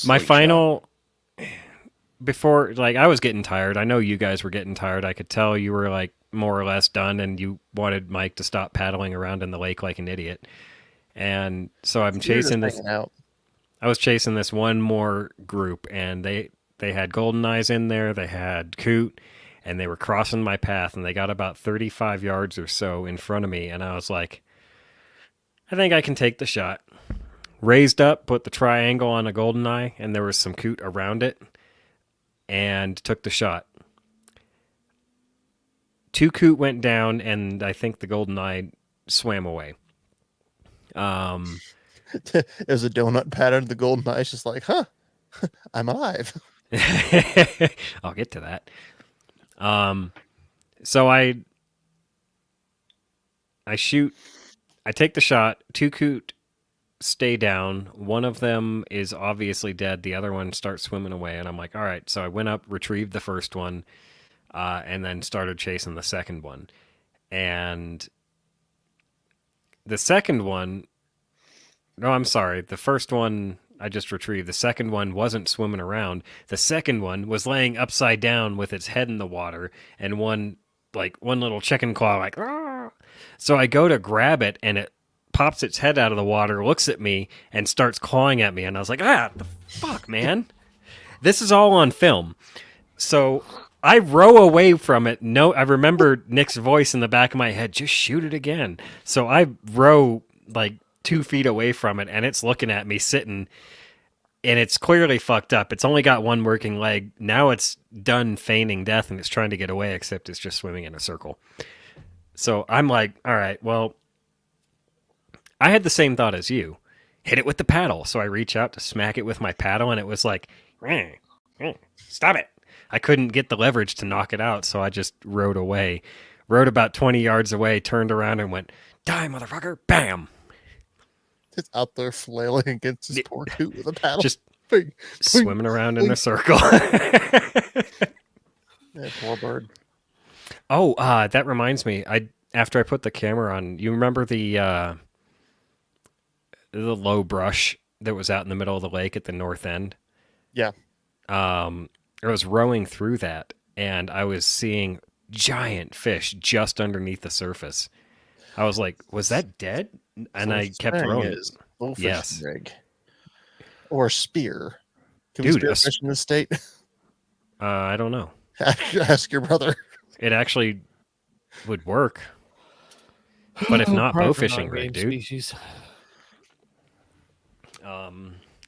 my Slingshot. final. Before, I was getting tired. I know you guys were getting tired. I could tell you were more or less done, and you wanted Mike to stop paddling around in the lake like an idiot. And so I'm chasing this. Out. I was chasing this one more group, and they had goldeneyes in there. They had coot, and they were crossing my path, and they got about 35 yards or so in front of me, and I was like, I think I can take the shot. Raised up, put the triangle on a goldeneye, and there was some coot around it, and took the shot. 2 coot went down, and I think the goldeneye swam away. There's a donut pattern. The golden eye is just like, huh? I'm alive. I'll get to that. So I shoot. I take the shot. Two Coot stay down. One of them is obviously dead. The other one starts swimming away, and I'm like, all right. So I went up, retrieved the first one, and then started chasing the second one. And the second one, no, I'm sorry. The first one I just retrieved. The second one wasn't swimming around. The second one was laying upside down with its head in the water, and one little chicken claw, like, "Argh." So I go to grab it, and it pops its head out of the water, looks at me, and starts clawing at me. And I was like, the fuck, man? This is all on film. So I row away from it. No, I remember Nick's voice in the back of my head, just shoot it again. So I row like 2 feet away from it, and it's looking at me sitting, and it's clearly fucked up. It's only got one working leg. Now it's done feigning death, and it's trying to get away, except it's just swimming in a circle. So I'm like, all right, well, I had the same thought as you. Hit it with the paddle. So I reach out to smack it with my paddle, and it was like, stop it. I couldn't get the leverage to knock it out, so I just rowed away. Rowed about 20 yards away, turned around, and went, die, motherfucker, bam. Just out there flailing against his poor Coot with a paddle. Just Bing, swimming around in a circle. Yeah, poor bird. Oh, that reminds me. After I put the camera on, you remember the low brush that was out in the middle of the lake at the north end? Yeah. I was rowing through that, and I was seeing giant fish just underneath the surface. I was like, was that dead? And I kept rowing. Yes. Rig. Or spear. Can Dude, we spear fish in this state? I don't know. Ask your brother. It actually would work. But if not, bow fishing rig, dude. Species.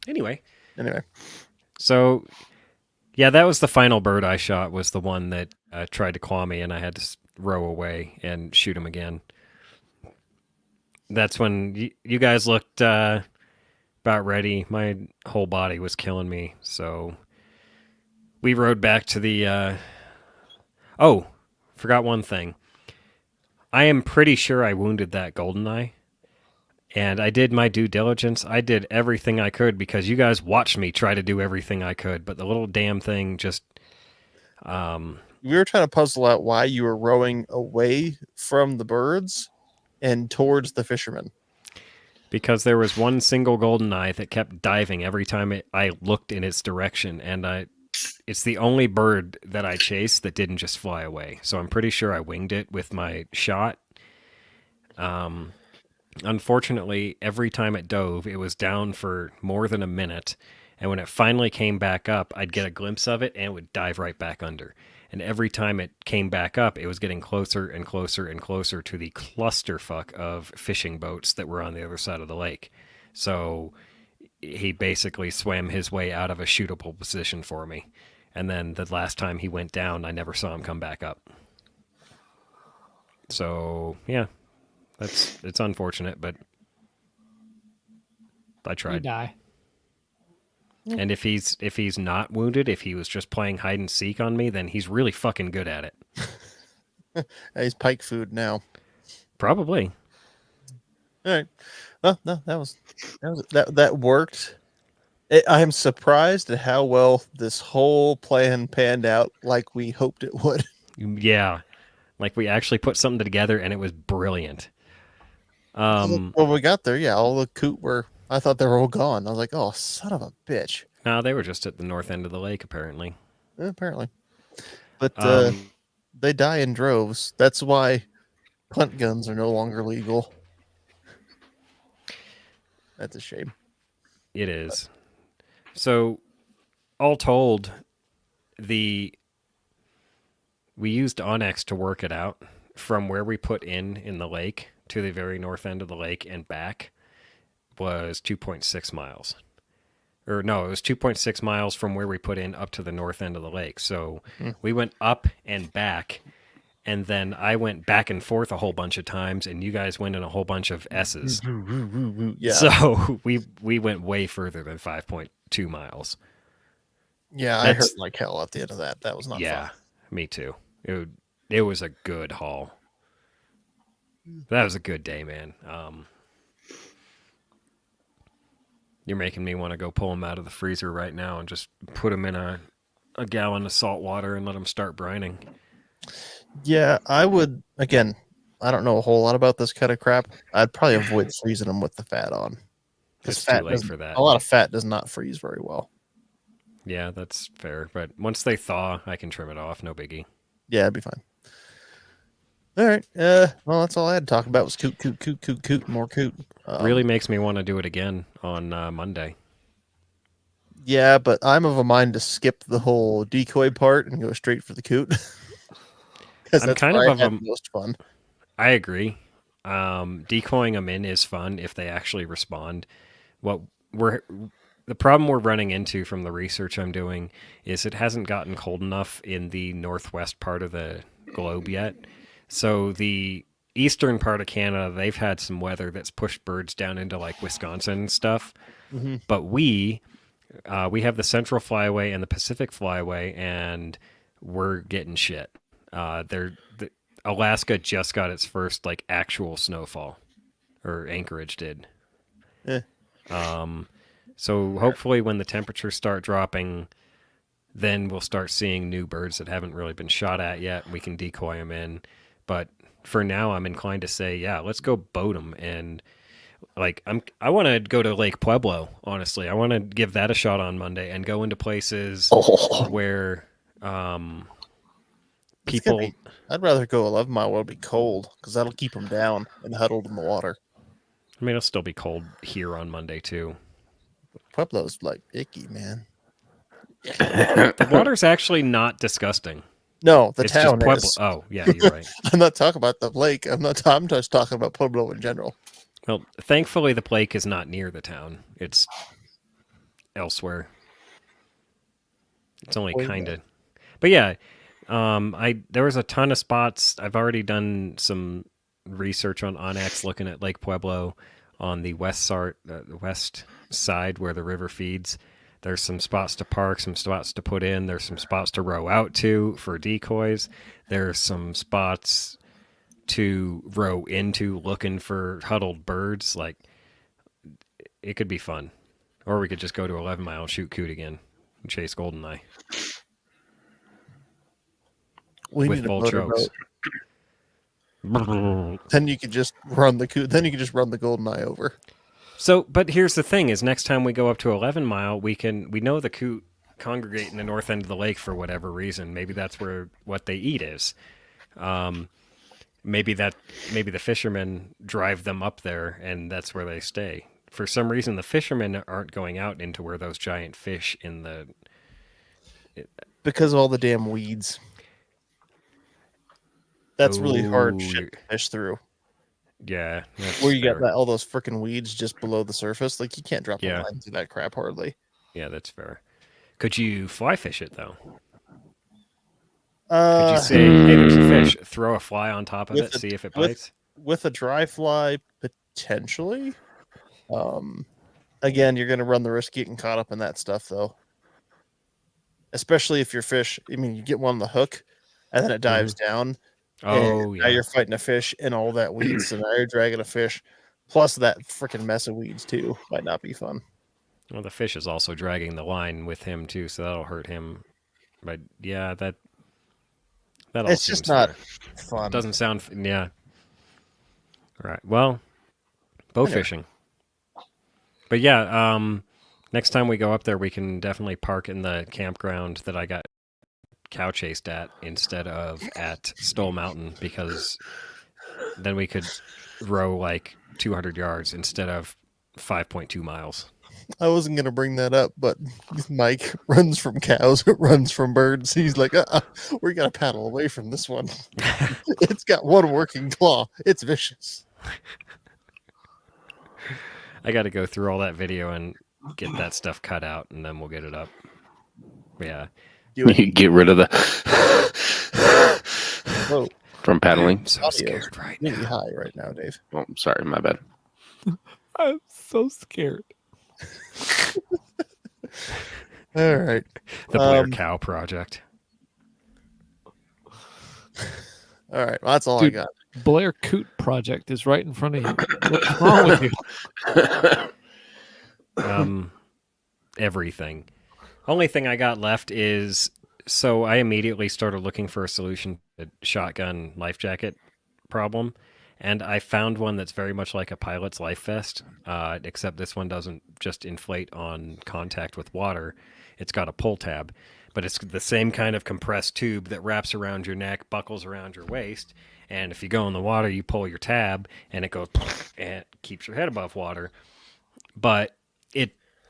Anyway. So, yeah, that was the final bird I shot, was the one that tried to claw me, and I had to row away and shoot him again. That's when you guys looked about ready. My whole body was killing me, so we rode back to the... Oh, forgot one thing. I am pretty sure I wounded that goldeneye, and I did my due diligence. I did everything I could because you guys watched me try to do everything I could, but the little damn thing just... We were trying to puzzle out why you were rowing away from the birds and towards the fishermen. Because there was one single goldeneye that kept diving every time I looked in its direction, and it's the only bird that I chased that didn't just fly away. So I'm pretty sure I winged it with my shot. Unfortunately, every time it dove, it was down for more than a minute, and when it finally came back up, I'd get a glimpse of it, and it would dive right back under. And every time it came back up, it was getting closer and closer and closer to the clusterfuck of fishing boats that were on the other side of the lake. So he basically swam his way out of a shootable position for me. And then the last time he went down, I never saw him come back up. So, yeah, it's unfortunate, but I tried. You die. And if he's not wounded, if he was just playing hide and seek on me, then he's really fucking good at it. He's pike food now. Probably. All right. Well, no, that worked. I am surprised at how well this whole plan panned out, like we hoped it would. Yeah, like we actually put something together, and it was brilliant. When we got there, yeah, all the Coot were. I thought they were all gone. I was like, oh, son of a bitch. No, they were just at the north end of the lake, apparently. Yeah, apparently. But they die in droves. That's why punt guns are no longer legal. That's a shame. It is. So, all told, we used Onyx to work it out from where we put in the lake to the very north end of the lake and back was 2.6 miles. Or no, it was 2.6 miles from where we put in up to the north end of the lake. So we went up and back, and then I went back and forth a whole bunch of times, and you guys went in a whole bunch of S's. Yeah. So we went way further than 5.2 miles. Yeah, I hurt like hell at the end of that. That was not Yeah, fun. me too. It was a good haul. That was a good day, man. You're making me want to go pull them out of the freezer right now and just put them in a gallon of salt water and let them start brining. Yeah, I would. Again, I don't know a whole lot about this kind of crap. I'd probably avoid freezing them with the fat on. Because It's too fat late doesn't. for that. A lot of fat does not freeze very well. Yeah, that's fair. But once they thaw, I can trim it off. No biggie. Yeah, it'd be fine. All right. Well, that's all I had to talk about was coot, more coot. Really makes me want to do it again on Monday. Yeah, but I'm of a mind to skip the whole decoy part and go straight for the coot. Because I'm that's kind where of I had the most fun. I agree. Decoying them in is fun if they actually respond. The problem we're running into from the research I'm doing is it hasn't gotten cold enough in the northwest part of the globe yet. So the eastern part of Canada, they've had some weather that's pushed birds down into like Wisconsin and stuff. Mm-hmm. But we have the Central Flyway and the Pacific Flyway, and we're getting shit. Alaska just got its first like actual snowfall, or Anchorage did. Yeah. So hopefully when the temperatures start dropping, then we'll start seeing new birds that haven't really been shot at yet. We can decoy them in. But for now, I'm inclined to say, yeah, let's go boat them. And like, I want to go to Lake Pueblo, honestly. I want to give that a shot on Monday and go into places where people... I'd rather go 11 mile where it'll be cold, because that'll keep them down and huddled in the water. I mean, it'll still be cold here on Monday, too. Pueblo's like icky, man. The water's actually not disgusting. No, the It's town just Pueblo. is. Oh, yeah, you're right. I'm not talking about the lake. I'm just talking about Pueblo in general. Well, thankfully, the lake is not near the town. It's elsewhere. It's only kind of... But yeah, there was a ton of spots. I've already done some research on Onyx looking at Lake Pueblo on the west side where the river feeds. There's some spots to park, some spots to put in. There's some spots to row out to for decoys. There's some spots to row into looking for huddled birds. Like, it could be fun. Or we could just go to 11 Mile and shoot coot again and chase goldeneye. With full chokes. Then you could just run the coot. Then you could just run the goldeneye over. So, but here's the thing: is next time we go up to 11 Mile, we know the coot congregate in the north end of the lake for whatever reason. Maybe that's where what they eat is. Maybe the fishermen drive them up there, and that's where they stay. For some reason, the fishermen aren't going out into where those giant fish in the... Because of all the damn weeds. That's really hard shit to fish through. Yeah. Where you got all those freaking weeds just below the surface. Like, you can't drop a line through that crap hardly. Yeah, that's fair. Could you fly fish it, though? Could you say, hey, there's a fish, throw a fly on top of it, see if it bites? With a dry fly, potentially. Again, you're going to run the risk of getting caught up in that stuff, though. Especially if your fish, I mean, you get one on the hook, and then it dives down. Oh, yeah. Now you're fighting a fish in all that weeds, so now you're dragging a fish. Plus that freaking mess of weeds, too. Might not be fun. Well, the fish is also dragging the line with him, too, so that'll hurt him. But, yeah, that all it's seems just not fair. fun. Doesn't sound... Yeah. All right. Well, bow fishing. But, yeah, next time we go up there, we can definitely park in the campground that I got cow chased at instead of at Stoll Mountain, because then we could row like 200 yards instead of 5.2 miles. I wasn't going to bring that up, but Mike runs from cows, runs from birds. He's like, we got to paddle away from this one. It's got one working claw. It's vicious. I got to go through all that video and get that stuff cut out, and then we'll get it up. Yeah. You get rid of the from paddling. I'm so scared right now. Really high right now, Dave. Oh, sorry, my bad. I'm so scared. All right. The Blair Cow Project. All right. Well, that's all Dude. I got. Blair Coot project is right in front of you. What's wrong with you? Everything. Only thing I got left is, so I immediately started looking for a solution to the shotgun life jacket problem, and I found one that's very much like a pilot's life vest, except this one doesn't just inflate on contact with water. It's got a pull tab, but it's the same kind of compressed tube that wraps around your neck, buckles around your waist, and if you go in the water, you pull your tab, and it goes and keeps your head above water. But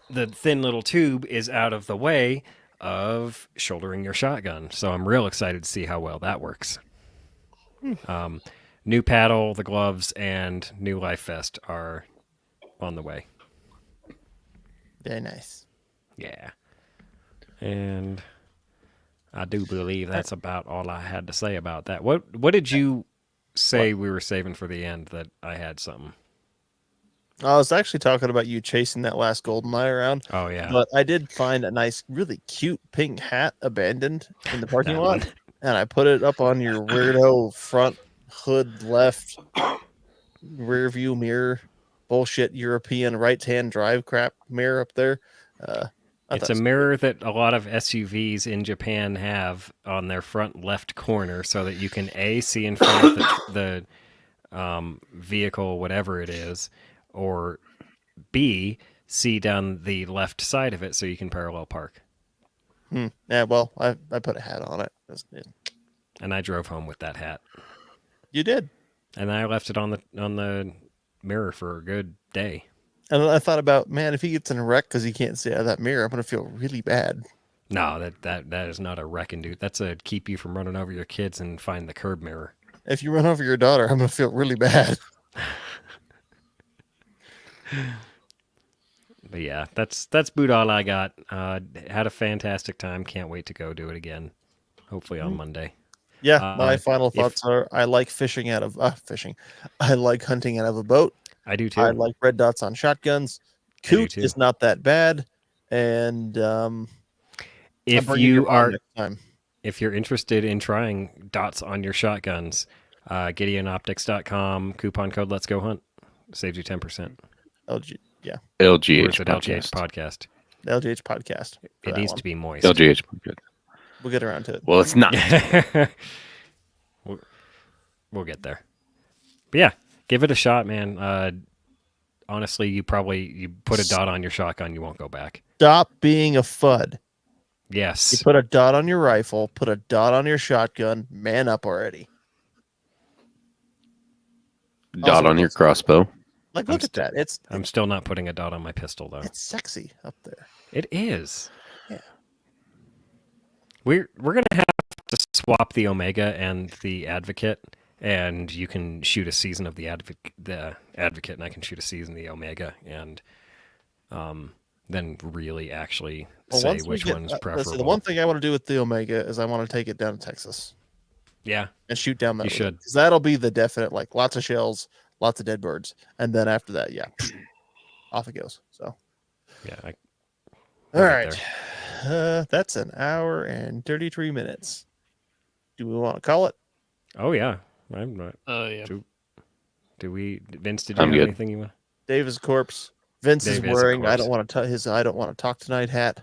the thin little tube is out of the way of shouldering your shotgun. So I'm real excited to see how well that works. New paddle, the gloves, and new life vest are on the way. Very nice. Yeah. And I do believe that's about all I had to say about that. What did you say we were saving for the end that I had something? I was actually talking about you chasing that last golden eye around. Oh, yeah. But I did find a nice, really cute pink hat abandoned in the parking That lot. one. And I put it up on your weirdo front hood left rear view mirror bullshit European right-hand drive crap mirror up there. It's a mirror that a lot of SUVs in Japan have on their front left corner so that you can A, see in front of the vehicle, whatever it is, or B, see down the left side of it so you can parallel park. Yeah, well, I put a hat on it. And I drove home with that hat. You did. And I left it on the mirror for a good day. And I thought about, man, if he gets in a wreck because he can't see out of that mirror, I'm going to feel really bad. No, that is not a wrecking, dude. That's a keep you from running over your kids and find the curb mirror. If you run over your daughter, I'm going to feel really bad. But yeah, that's about all I got. Had a fantastic time. Can't wait to go do it again. Hopefully on Monday. Yeah, my final thoughts are: I like fishing out of fishing. I like hunting out of a boat. I do too. I like red dots on shotguns. Coot is not that bad, and if you're interested in trying dots on your shotguns, GideonOptics.com, coupon code Let's Go Hunt saves you 10%. LGH podcast. LGH podcast. It needs to be moist. LGH podcast. We'll get around to it. Well, it's not. We'll get there. But yeah, give it a shot, man. Honestly, you put a dot on your shotgun, you won't go back. Stop being a FUD. Yes. You put a dot on your rifle, put a dot on your shotgun, man up already. Dot on your crossbow. Like, look at that. I'm still not putting a dot on my pistol, though. It's sexy up there. It is. Yeah. We're gonna have to swap the Omega and the Advocate, and you can shoot a season of the Advocate, and I can shoot a season of the Omega, and then really actually say which one's preferable. The one thing I want to do with the Omega is I want to take it down to Texas. Yeah. And shoot down that. You should. Because that'll be the definite, like, lots of shells, lots of dead birds, and then after that, yeah, off it goes. So. Yeah. All right. That's an hour and 33 minutes. Do we want to call it? Oh, yeah. I'm not. Yeah. Do we, Vince, did you have anything you want? Dave's corpse. Vince Dave is wearing I don't want to talk tonight hat.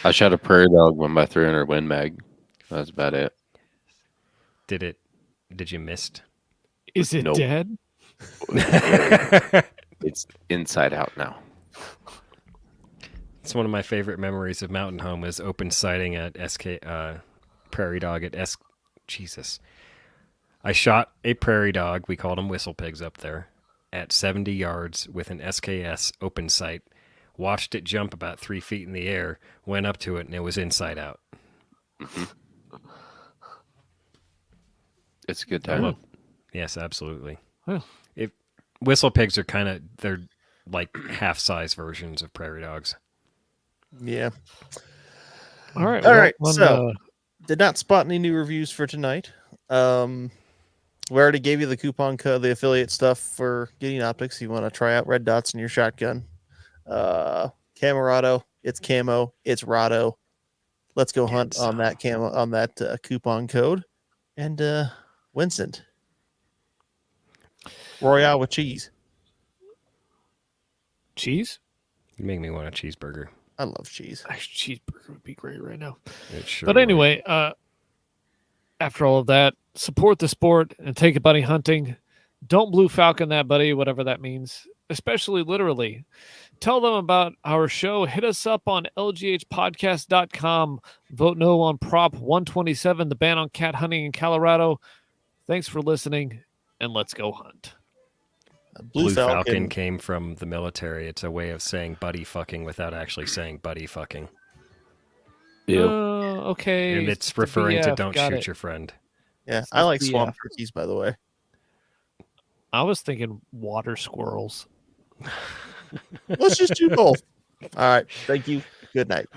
I shot a prairie dog 1x300 Win Mag. That's about it. Did you miss? Is it dead? It's inside out now. It's one of my favorite memories of Mountain Home is open sighting at prairie dog at Jesus. I shot a prairie dog, we called them whistle pigs up there, at 70 yards with an SKS open sight, watched it jump about 3 feet in the air, went up to it, and it was inside out. Mm-hmm. It's a good time. Yes, absolutely. Well. Whistle pigs are they're like half-size versions of prairie dogs. Yeah. All right. All right. So, did not spot any new reviews for tonight. We already gave you the coupon code, the affiliate stuff for Gideon Optics. You want to try out red dots in your shotgun. Camerado. It's camo. It's Rado. Let's go hunt on that coupon code. And Winston. Royale with cheese. Cheese? You make me want a cheeseburger. I love cheese. Cheeseburger would be great right now. It sure But anyway, after all of that, support the sport and take a buddy hunting. Don't blue falcon that buddy, whatever that means, especially literally. Tell them about our show. Hit us up on lghpodcast.com. Vote no on Prop 127, the ban on cat hunting in Colorado. Thanks for listening, and let's go hunt. Blue Falcon came from the military. It's a way of saying buddy fucking without actually saying buddy fucking. Okay. And it's referring to don't shoot it. your friend. Yeah, It's I like the swamp turkeys, by the way. I was thinking water squirrels. Let's just do both. All right. Thank you. Good night.